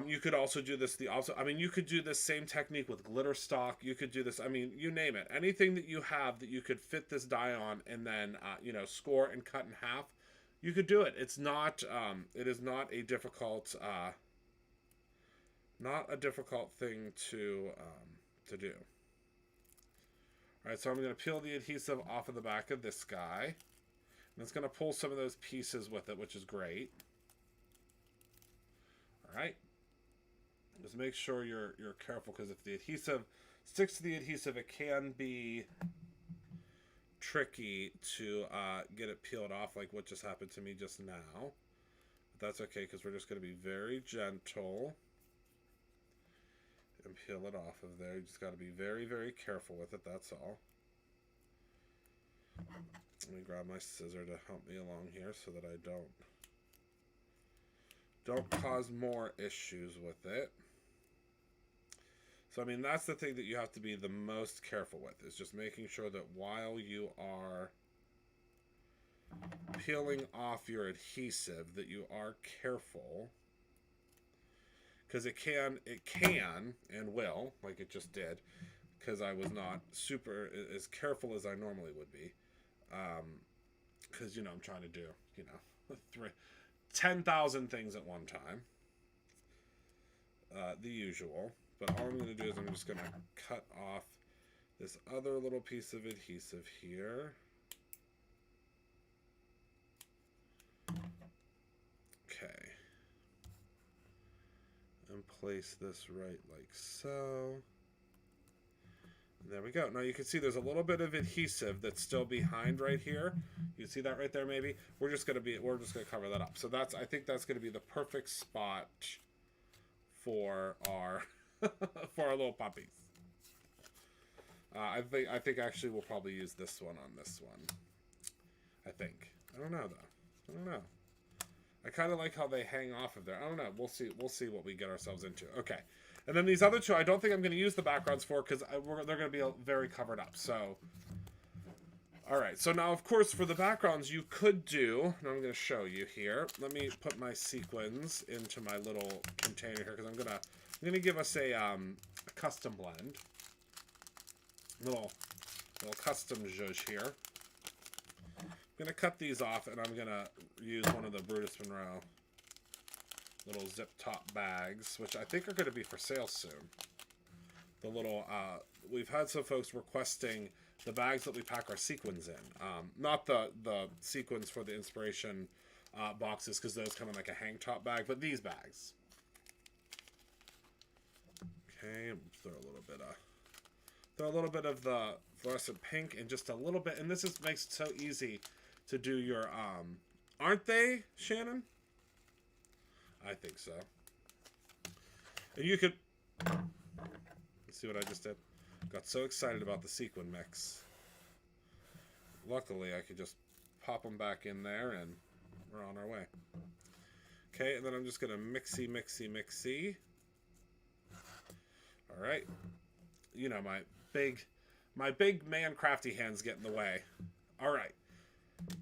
You could also do this you could do this same technique with glitter stock. You could do this, I mean, you name it. Anything that you have that you could fit this die on and then, score and cut in half, you could do it. It's not, it is not a difficult, thing to do. All right, so I'm going to peel the adhesive off of the back of this guy. And it's going to pull some of those pieces with it, which is great. All right. Just make sure you're careful, because if the adhesive sticks to the adhesive, it can be tricky to get it peeled off, like what just happened to me just now. But that's okay, because we're just going to be very gentle and peel it off of there. You just got to be very, very careful with it. That's all. Let me grab my scissor to help me along here so that I don't cause more issues with it. So, I mean, that's the thing that you have to be the most careful with, is just making sure that while you are peeling off your adhesive, that you are careful, because it can and will, like it just did, because I was not super as careful as I normally would be, because, I'm trying to do, 10,000 things at one time, the usual. But all I'm going to do is I'm just going to cut off this other little piece of adhesive here. Okay. And place this right like so. There we go. Now you can see there's a little bit of adhesive that's still behind right here. You can see that right there maybe. We're just going to cover that up. So I think that's going to be the perfect spot for our for our little puppies. I think actually we'll probably use this one on this one. I think. I don't know though. I don't know. I kind of like how they hang off of there. I don't know. We'll see what we get ourselves into. Okay. And then these other two, I don't think I'm going to use the backgrounds for, because they're going to be very covered up. So, all right. So now, of course, for the backgrounds, you could do, and I'm going to show you here. Let me put my sequins into my little container here, because I'm going to give us a custom blend. Little custom zhuzh here. I'm going to cut these off, and I'm going to use one of the Brutus Monroe little zip top bags, which I think are going to be for sale soon. The little, we've had some folks requesting the bags that we pack our sequins in. Not the sequins for the inspiration boxes, because those come in like a hang top bag, but these bags. Okay, throw a little bit of the fluorescent pink and just a little bit, and this makes it so easy to do your, aren't they, Shannon? I think so. And you could, see what I just did? Got so excited about the sequin mix. Luckily, I could just pop them back in there and we're on our way. Okay, and then I'm just gonna mixy. All right. You know, my big man crafty hands get in the way. All right.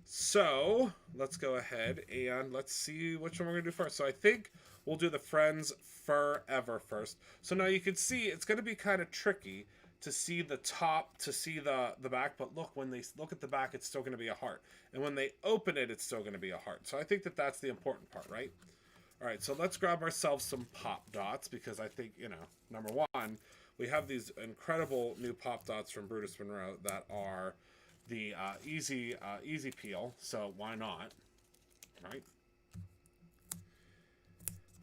So let's go ahead and let's see which one we're gonna do first. So I think we'll do the Friends Forever first. So now you can see it's gonna be kind of tricky to see the top, to see the back, but look, when they look at the back, it's still gonna be a heart. And when they open it, it's still gonna be a heart. So I think that that's the important part, right? All right, so let's grab ourselves some pop dots, because I think, number one, we have these incredible new Pop Dots from Brutus Monroe that are the easy peel, so why not, right?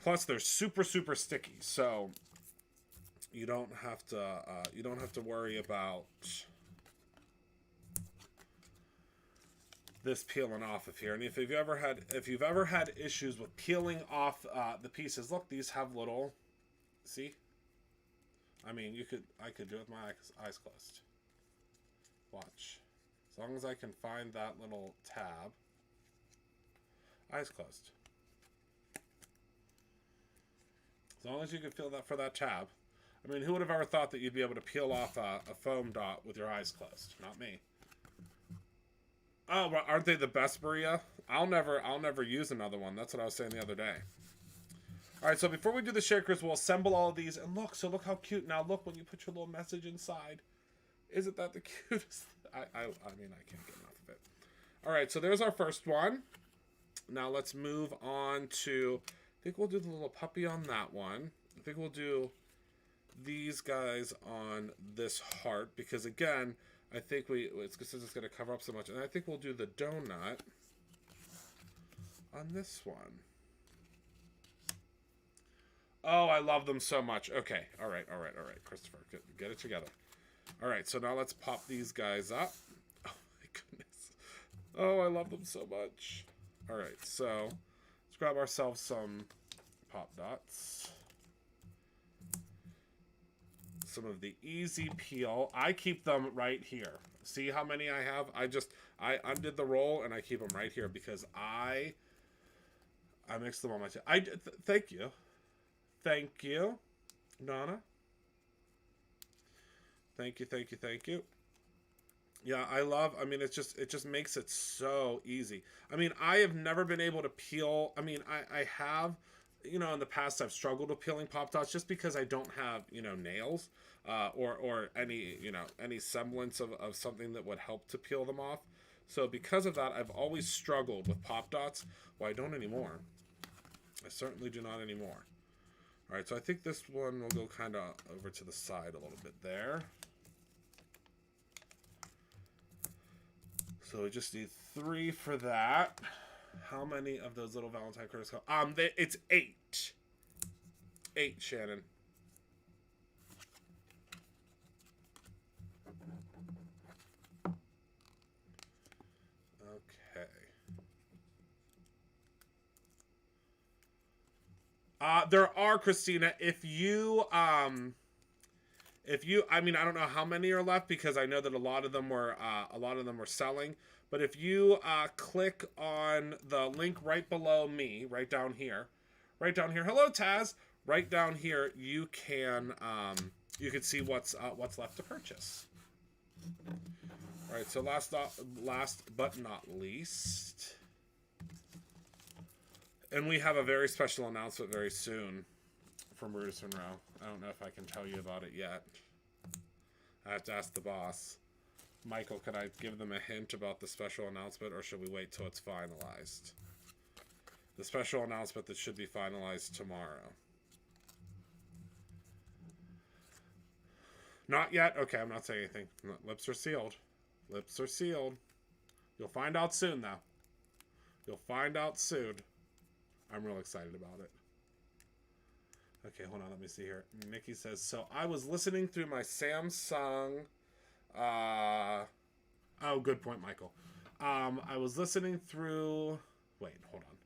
Plus, they're super sticky, so you don't have to worry about this peeling off of here. And if you've ever had issues with peeling off the pieces, look, these have little, see? I mean, I could do it with my eyes closed. Watch. As long as I can find that little tab. Eyes closed. As long as you can feel that for that tab. I mean, who would have ever thought that you'd be able to peel off a foam dot with your eyes closed? Not me. Oh, well, aren't they the best, Maria? I'll never use another one. That's what I was saying the other day. All right, so before we do the shakers, we'll assemble all of these. And look how cute. Now look when you put your little message inside. Isn't that the cutest? I mean, I can't get enough of it. All right, so there's our first one. Now let's move on to, I think we'll do the little puppy on that one. I think we'll do these guys on this heart because, again, I think it's just going to cover up so much. And I think we'll do the donut on this one. Oh, I love them so much. Okay, all right, Christopher, get it together. All right, so now let's pop these guys up. Oh, my goodness. Oh, I love them so much. All right, so let's grab ourselves some Pop Dots. Some of the easy peel. I keep them right here. See how many I have? I undid the roll and I keep them right here because I mix them on my thank you. Thank you, Donna. Thank you. Yeah, I mean, it just makes it so easy. I mean, I have never been able to peel. I mean, I have, in the past I've struggled with peeling Pop Dots just because I don't have, nails, or any semblance of something that would help to peel them off. So because of that, I've always struggled with Pop Dots. Well, I don't anymore. I certainly do not anymore. All right, so I think this one will go kind of over to the side a little bit there. So we just need 3 for that. How many of those little Valentine critters come? It's 8. 8, Shannon. Okay. There are, Christina, if you, I mean, I don't know how many are left because I know that a lot of them were selling. But if you click on the link right below me, right down here, hello Taz, right down here, you can see what's left to purchase. All right, so last but not least, and we have a very special announcement very soon from Brutus Monroe. I don't know if I can tell you about it yet. I have to ask the boss. Michael, could I give them a hint about the special announcement, or should we wait till it's finalized? The special announcement that should be finalized tomorrow. Not yet? Okay, I'm not saying anything. Lips are sealed. Lips are sealed. You'll find out soon, though. You'll find out soon. I'm real excited about it. Okay, hold on. Let me see here. Nikki says, so I was listening through my Samsung... oh, good point, Michael. I was listening through... Wait, hold on.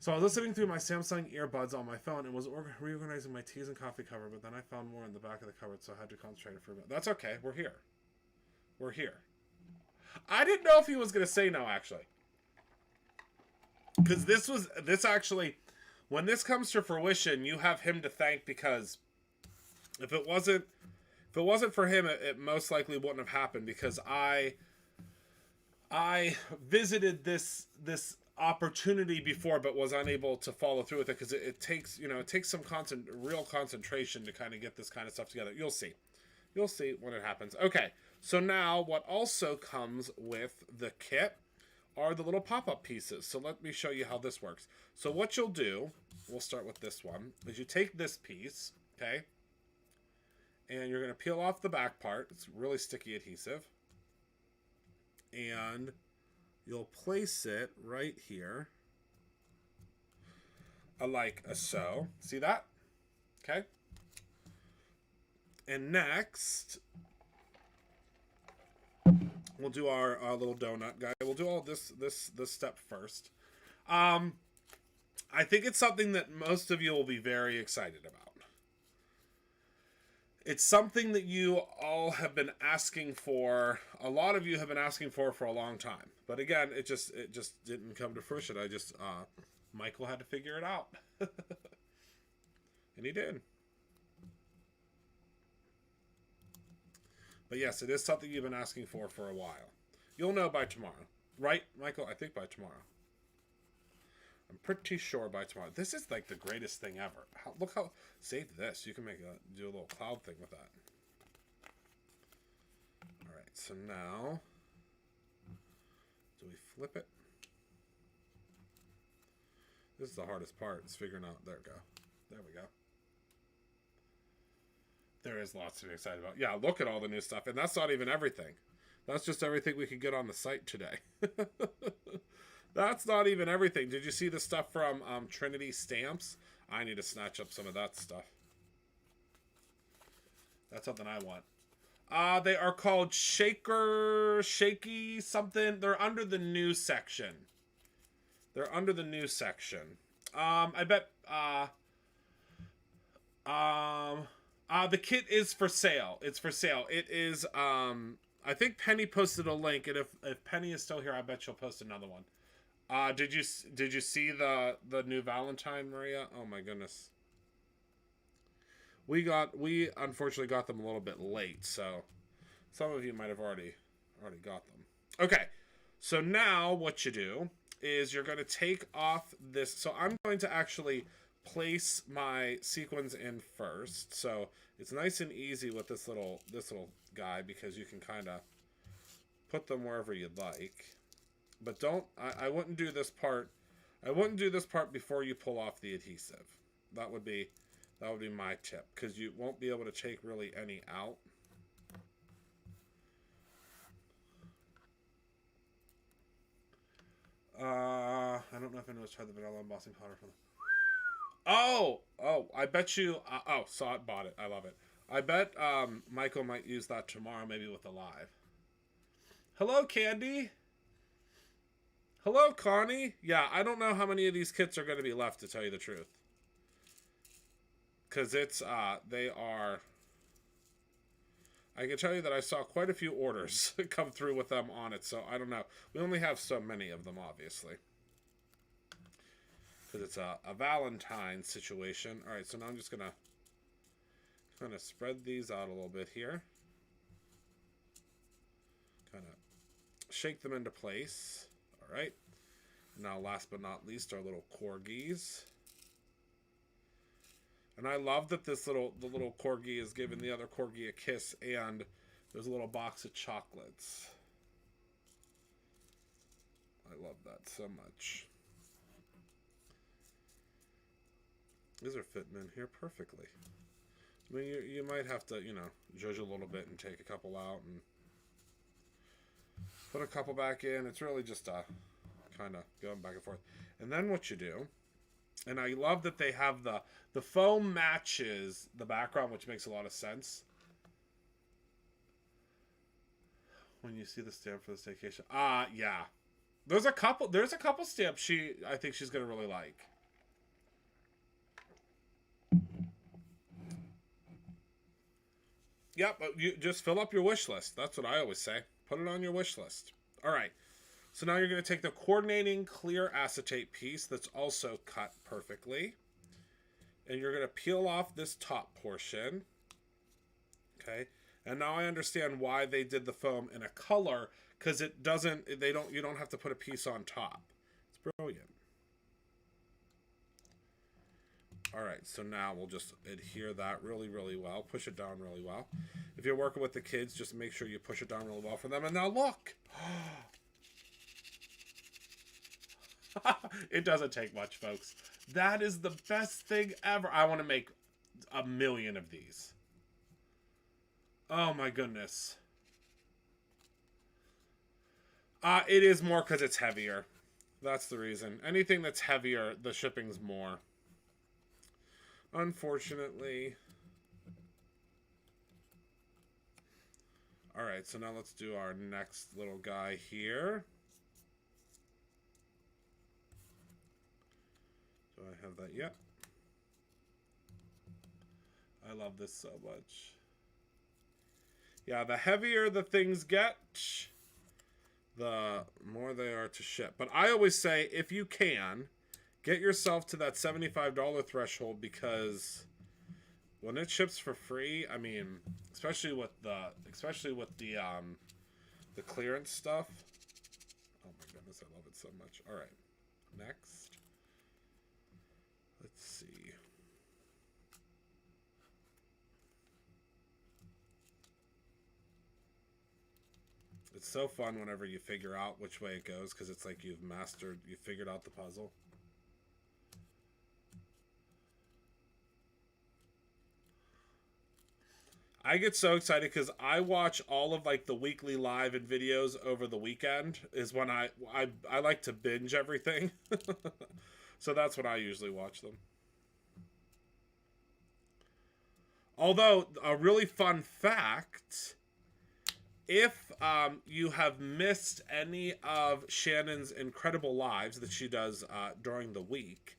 So I was listening through my Samsung earbuds on my phone and was reorganizing my teas and coffee cover, but then I found more in the back of the cupboard, so I had to concentrate for a minute. That's okay. We're here. We're here. I didn't know if he was going to say no, actually. Because this actually, when this comes to fruition, you have him to thank, because if it wasn't for him, it most likely wouldn't have happened, because I visited this opportunity before, but was unable to follow through with it, because it takes some real concentration to kind of get this kind of stuff together. You'll see when it happens. Okay, so now what also comes with the kit are the little pop-up pieces. So let me show you how this works. So what you'll do, we'll start with this one, is you take this piece, okay, And you're going to peel off the back part. It's really sticky adhesive. And you'll place it right here. Like so. See that? Okay. And next, we'll do our little donut guy. We'll do all this step first. I think it's something that most of you will be very excited about. It's something that you all have been asking for. A lot of you have been asking for a long time. But again, it just didn't come to fruition. Michael had to figure it out. And he did. But yes, it is something you've been asking for a while. You'll know by tomorrow. Right, Michael? I think by tomorrow. I'm pretty sure by tomorrow. This is like the greatest thing ever. Look how... Save this. You can do a little cloud thing with that. Alright, so now... Do we flip it? This is the hardest part. It's figuring out... There we go. There we go. There is lots to be excited about. Yeah, look at all the new stuff. And that's not even everything. That's just everything we could get on the site today. That's not even everything. Did you see the stuff from Trinity Stamps? I need to snatch up some of that stuff. That's something I want. They are called Shaky something. They're under the news section. They're under the news section. I bet... the kit is for sale. It's for sale. It is, I think Penny posted a link, and if Penny is still here, I bet she'll post another one. Did you see the new Valentine, Maria? Oh my goodness. We unfortunately got them a little bit late, so some of you might have already got them. Okay, so now what you do is you're going to take off this. So I'm going to actually place my sequins in first, so it's nice and easy with this little guy, because you can kind of put them wherever you'd like. But I wouldn't do this part. I wouldn't do this part before you pull off the adhesive. That would be my tip, because you won't be able to take really any out. I don't know if anyone's tried the vanilla embossing powder from the... Oh, I bet you... saw it, bought it. I love it. I bet Michael might use that tomorrow, maybe with a live. Hello, Candy. Hello, Connie. Yeah, I don't know how many of these kits are going to be left, to tell you the truth. Because they are... I can tell you that I saw quite a few orders come through with them on it, so I don't know. We only have so many of them, obviously. Because it's a Valentine situation. Alright, so now I'm just going to kind of spread these out a little bit here. Kind of shake them into place. Alright. Now, last but not least, our little corgis. And I love that the little corgi is giving the other corgi a kiss, and there's a little box of chocolates. I love that so much. These are fitting in here perfectly. I mean, you might have to, judge a little bit and take a couple out and put a couple back in. It's really just kind of going back and forth. And then what you do, and I love that they have the foam matches the background, which makes a lot of sense. When you see the stamp for the staycation. Yeah. There's a couple stamps I think she's going to really like. Yep, but you just fill up your wish list. That's what I always say. Put it on your wish list. All right. So now you're going to take the coordinating clear acetate piece that's also cut perfectly. And you're going to peel off this top portion. Okay. And now I understand why they did the foam in a color, because you don't have to put a piece on top. It's brilliant. All right, so now we'll just adhere that really, really well. Push it down really well. If you're working with the kids, just make sure you push it down really well for them. And now look! It doesn't take much, folks. That is the best thing ever. I want to make 1 million of these. Oh my goodness. It is more because it's heavier. That's the reason. Anything that's heavier, the shipping's more. Unfortunately. Alright, so now let's do our next little guy here. Do I have that yet? I love this so much. Yeah, the heavier the things get, the more they are to ship. But I always say, if you can, get yourself to that $75 threshold, because when it ships for free, I mean, especially with the clearance stuff. Oh my goodness, I love it so much. All right, next. Let's see. It's so fun whenever you figure out which way it goes, because it's like you figured out the puzzle. I get so excited because I watch all of like the weekly live and videos over the weekend is when I like to binge everything. So that's when I usually watch them. Although, a really fun fact, if you have missed any of Shannon's incredible lives that she does during the week,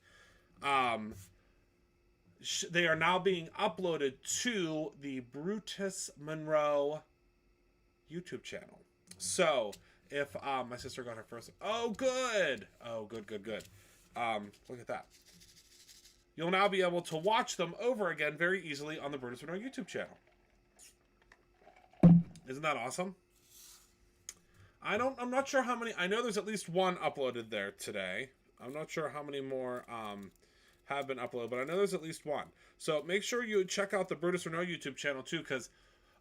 they are now being uploaded to the Brutus Monroe YouTube channel. So if my sister got her first, oh good, good. Look at that. You'll now be able to watch them over again very easily on the Brutus Monroe YouTube channel. Isn't that awesome? I'm not sure how many. I know there's at least one uploaded there today. I'm not sure how many more have been uploaded, but I know there's at least one. So make sure you check out the Brutus Monroe YouTube channel too, because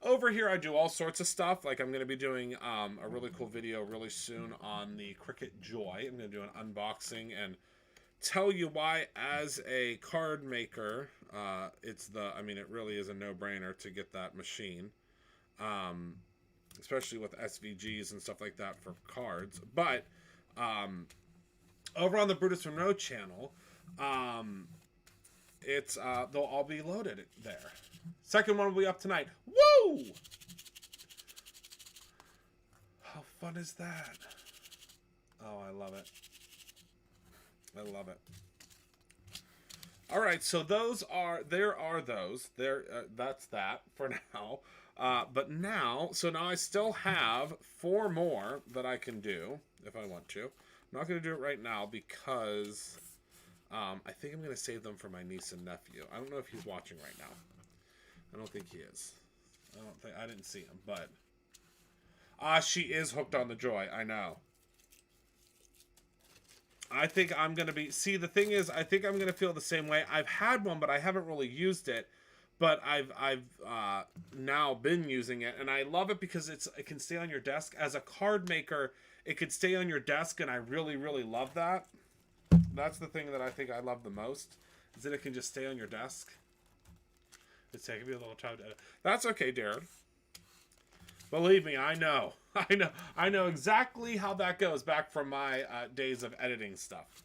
over here I do all sorts of stuff. Like I'm going to be doing a really cool video really soon on the Cricut Joy. I'm going to do an unboxing and tell you why, as a card maker, it really is a no-brainer to get that machine. Especially with SVGs and stuff like that for cards. But over on the Brutus Monroe channel, they'll all be loaded there. Second one will be up tonight. Woo! How fun is that? Oh, I love it. I love it. All right, so that's that for now. But now I still have 4 more that I can do if I want to. I'm not going to do it right now because I think I'm going to save them for my niece and nephew. I don't know if he's watching right now. I don't think he is. I didn't see him, but she is hooked on the Joy. I know. I think I'm going to be... See, the thing is, I think I'm going to feel the same way. I've had one, but I haven't really used it. But I've now been using it, and I love it because it can stay on your desk. As a card maker, it could stay on your desk, and I really, really love that. That's the thing that I think I love the most, is that it can just stay on your desk. It's taking me a little time to edit. That's okay, Darren. Believe me, I know. I know exactly how that goes back from my days of editing stuff.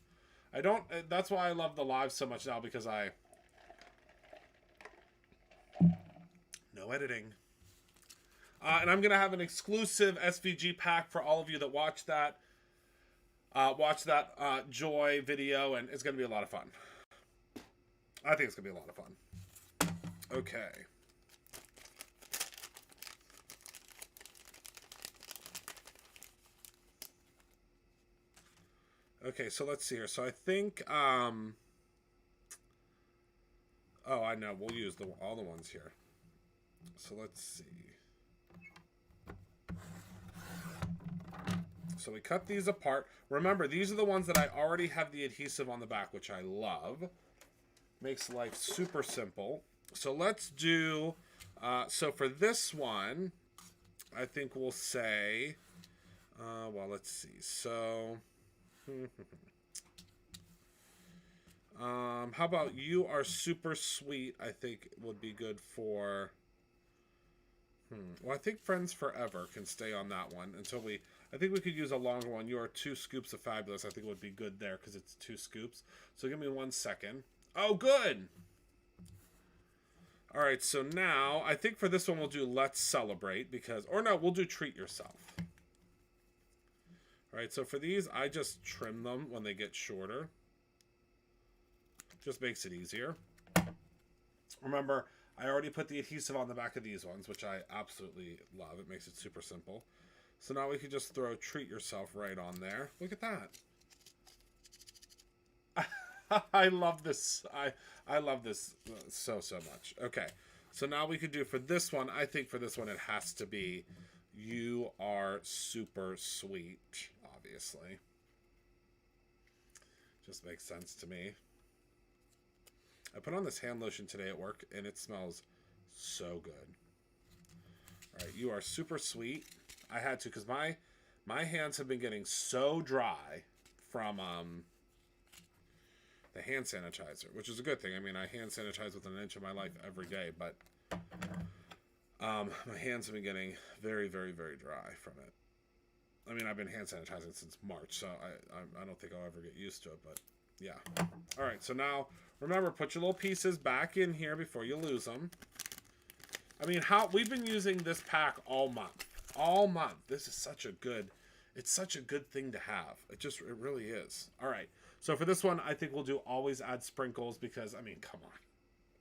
That's why I love the live so much now, because no editing. And I'm going to have an exclusive SVG pack for all of you that watch that Joy video, and it's going to be a lot of fun. I think it's going to be a lot of fun. Okay. Okay, so let's see here. So I think, oh, I know. We'll use all the ones here. So let's see. So we cut these apart. Remember, these are the ones that I already have the adhesive on the back, which I love. Makes life super simple. So let's do, so for this one, I think we'll say, well, let's see. So, how about You Are Super Sweet, I think would be good for, Well, I think Friends Forever can stay on that one until we... I think we could use a longer one. Your 2 scoops of Fabulous, I think would be good there because it's 2 scoops. So give me 1 second. Oh, good! All right, so now I think for this one we'll do Let's Celebrate because... Or no, we'll do Treat Yourself. All right, so for these, I just trim them when they get shorter. Just makes it easier. Remember, I already put the adhesive on the back of these ones, which I absolutely love. It makes it super simple. So now we can just throw Treat Yourself right on there. Look at that. I love this. I love this so much. Okay, so now we could do for this one, I think for this one it has to be You Are Super Sweet, obviously. Just makes sense to me. I put on this hand lotion today at work, and it smells so good. All right, You Are Super Sweet. I had to, because my hands have been getting so dry from the hand sanitizer, which is a good thing. I mean, I hand sanitize with 1 inch of my life every day, but my hands have been getting very dry from it. I mean, I've been hand sanitizing since March, so I don't think I'll ever get used to it, but yeah. All right, so now, remember, put your little pieces back in here before you lose them. I mean, we've been using this pack all month. All month. This is such a good, it's such a good thing to have. It really is. All right. So for this one, I think we'll do Always Add Sprinkles because, I mean, come on.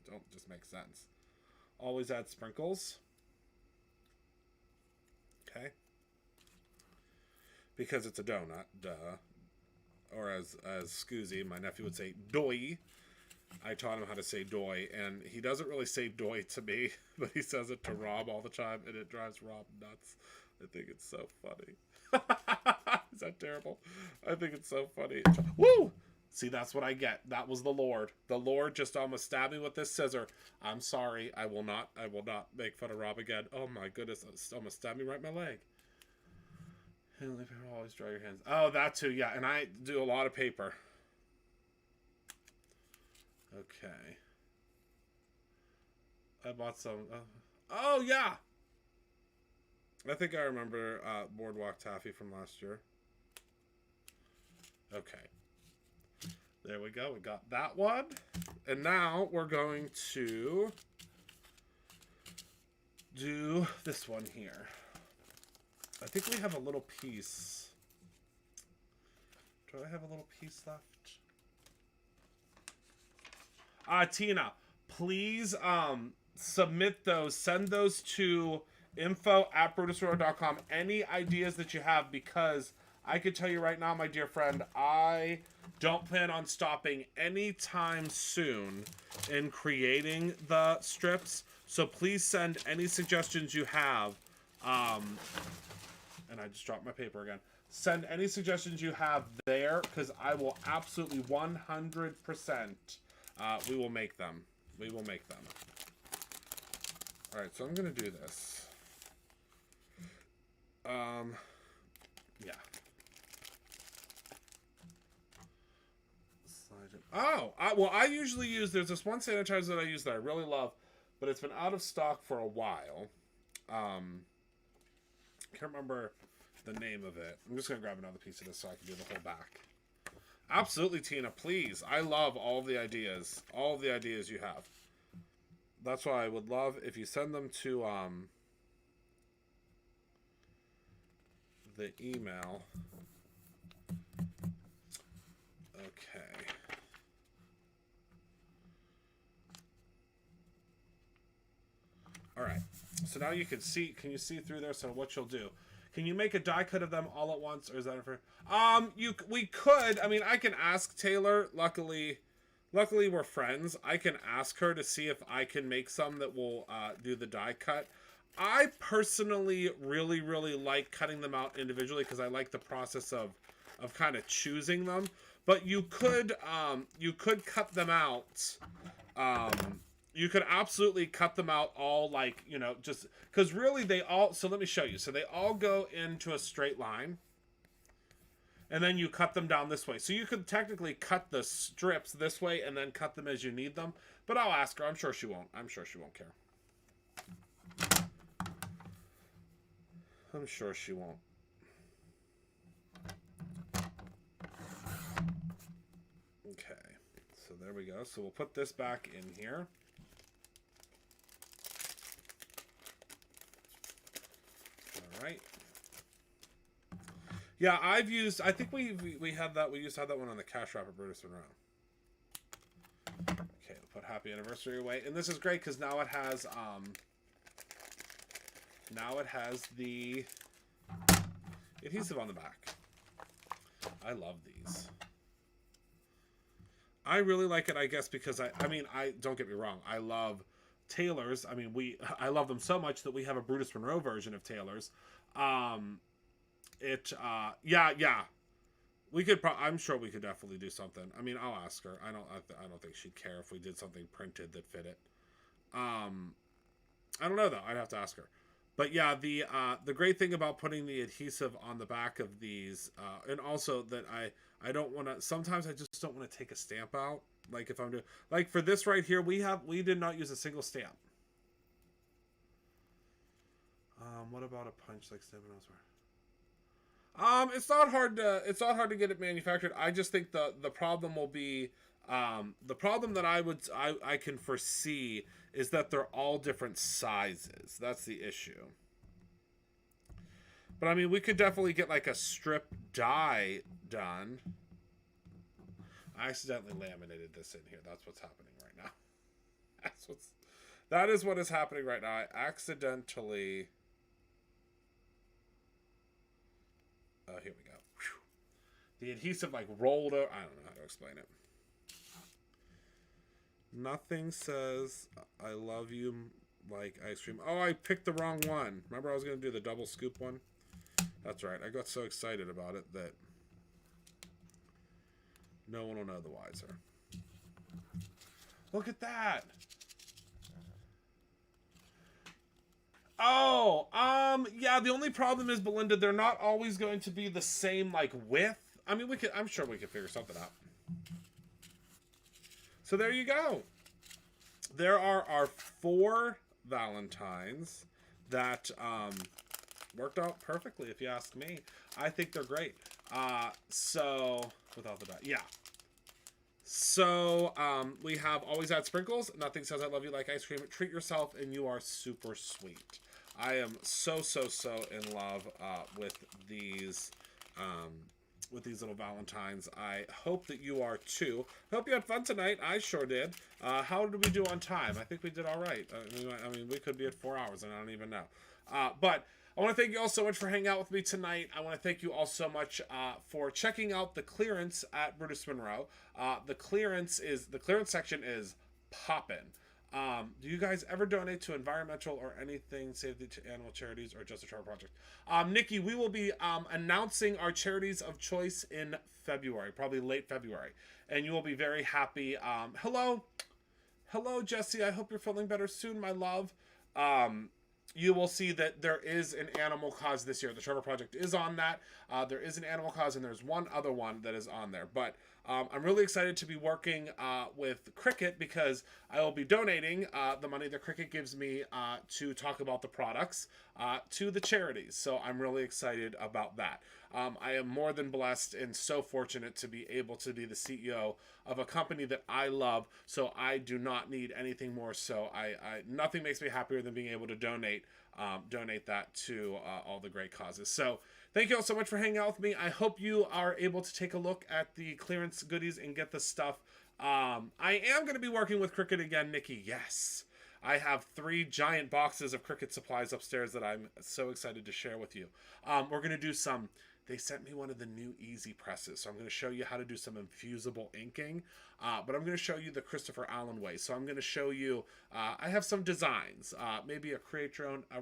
Don't just make sense. Always add sprinkles. Okay. Because it's a donut. Duh. Or as Scoozy, my nephew, would say, doy. I taught him how to say doy, and he doesn't really say doy to me, but he says it to Rob all the time, and it drives Rob nuts. I think it's so funny. Is that terrible? I think it's so funny. Woo! See, that's what I get. That was the Lord. The Lord just almost stabbed me with this scissor. I'm sorry. I will not make fun of Rob again. Oh my goodness. It almost stabbed me right in my leg. Always dry your hands. Oh, that too. Yeah, and I do a lot of paper. Okay. I bought some. Oh, yeah. I think I remember Boardwalk Taffy from last year. Okay. There we go. We got that one. And now we're going to do this one here. I think we have a little piece. Do I have a little piece left? Tina, please submit those. Send those to info@brutusroar.com. Any ideas that you have, because I could tell you right now, my dear friend, I don't plan on stopping anytime soon in creating the strips. So please send any suggestions you have. And I just dropped my paper again. Send any suggestions you have there, because I will absolutely 100%. We will make them. We will make them. All right, so I'm going to do this. Yeah. Oh, well, I usually use, there's this one sanitizer that I use that I really love, but it's been out of stock for a while. Can't remember the name of it. I'm just going to grab another piece of this so I can do the whole back. Absolutely, Tina, please. I love all of the ideas. All of the ideas you have. That's why I would love if you send them to the email. Okay. All right. So now you can see, can you see through there? So what you'll do, can you make a die cut of them all at once, or is that for? We could. I mean, I can ask Taylor. Luckily we're friends. I can ask her to see if I can make some that will do the die cut. I personally really like cutting them out individually because I like the process of kind of choosing them. But you could cut them out. You could absolutely cut them out all, like, you know, just because really they all, so let me show you. So they all go into a straight line, and then you cut them down this way. So you could technically cut the strips this way and then cut them as you need them. But I'll ask her. I'm sure she won't. I'm sure she won't care. I'm sure she won't. Okay, so there we go. So we'll put this back in here. All right. Yeah, I think we had that. We used to have that one on the cash wrap at Brutus Monroe. Okay, we'll put happy anniversary away, and this is great because now it has the adhesive on the back. I love these. I really like it, I guess, because I don't get me wrong, I love Taylors. I mean, I love them so much that we have a Brutus Monroe version of Taylors. Yeah. We could. I'm sure we could definitely do something. I mean, I'll ask her. I don't think she'd care if we did something printed that fit it. I don't know though. I'd have to ask her. But yeah, the great thing about putting the adhesive on the back of these, and also that I don't want to. Sometimes I just don't want to take a stamp out. Like if I'm doing, like for this right here, we did not use a single stamp. What about a punch like stamping elsewhere? It's not hard to get it manufactured. I just think the problem will be the problem that I can foresee is that they're all different sizes. That's the issue. But I mean, we could definitely get like a strip die done. I accidentally laminated this in here. That's what's happening right now. That is what is happening right now. I accidentally. Here we go. Whew. The adhesive like rolled over. I don't know how to explain it. Nothing says I love you like ice cream. Oh, I picked the wrong one. Remember I was going to do the double scoop one? That's right. I got so excited about it that no one will know the wiser. Look at that. Oh, yeah, the only problem is, Belinda, they're not always going to be the same, like, width. I mean, I'm sure we could figure something out. So there you go. There are our 4 Valentines that, worked out perfectly, if you ask me. I think they're great. So, without the doubt, yeah. So, we have Always Add Sprinkles. Nothing says I love you like ice cream. Treat yourself and you are super sweet. I am so in love with these little Valentines. I hope that you are too. I hope you had fun tonight. I sure did. How did we do on time? I think we did all right. I mean, we could be at 4 hours and I don't even know. But I want to thank you all so much for hanging out with me tonight. I want to thank you all so much for checking out the clearance at Brutus Monroe. The clearance section is poppin'. Do you guys ever donate to environmental or anything, Save the Animal charities, or just a charity project? Nikki, we will be announcing our charities of choice in February, probably late February, and you will be very happy. Hello, Jesse. I hope you're feeling better soon, my love. You will see that there is an animal cause this year. The Trevor Project is on that. There is an animal cause, and there's one other one that is on there. But I'm really excited to be working with Cricket because I will be donating the money that Cricket gives me to talk about the products to the charities. So I'm really excited about that. I am more than blessed and so fortunate to be able to be the CEO of a company that I love. So I do not need anything more. So nothing makes me happier than being able to donate that to all the great causes. So thank you all so much for hanging out with me. I hope you are able to take a look at the clearance goodies and get the stuff. I am going to be working with Cricket again, Nikki. Yes. I have 3 giant boxes of Cricut supplies upstairs that I'm so excited to share with you. We're going to do some. They sent me one of the new easy presses, so I'm going to show you how to do some infusible inking, but I'm going to show you the Christopher Allen way. So I'm going to show you, I have some designs, maybe a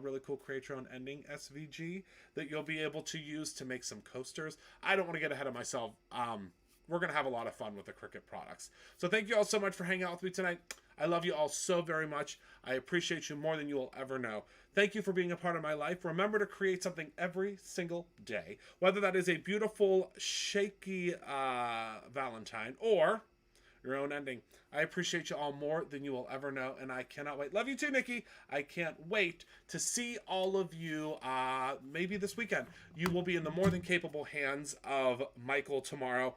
really cool Create Your Own Ending SVG that you'll be able to use to make some coasters. I don't want to get ahead of myself. We're going to have a lot of fun with the Cricut products. So thank you all so much for hanging out with me tonight. I love you all so very much. I appreciate you more than you will ever know. Thank you for being a part of my life. Remember to create something every single day, whether that is a beautiful, shaky Valentine or your own ending. I appreciate you all more than you will ever know, and I cannot wait. Love you too, Nikki. I can't wait to see all of you maybe this weekend. You will be in the more than capable hands of Michael tomorrow.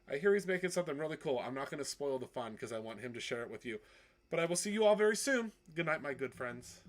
I hear he's making something really cool. I'm not going to spoil the fun because I want him to share it with you. But I will see you all very soon. Good night, my good friends.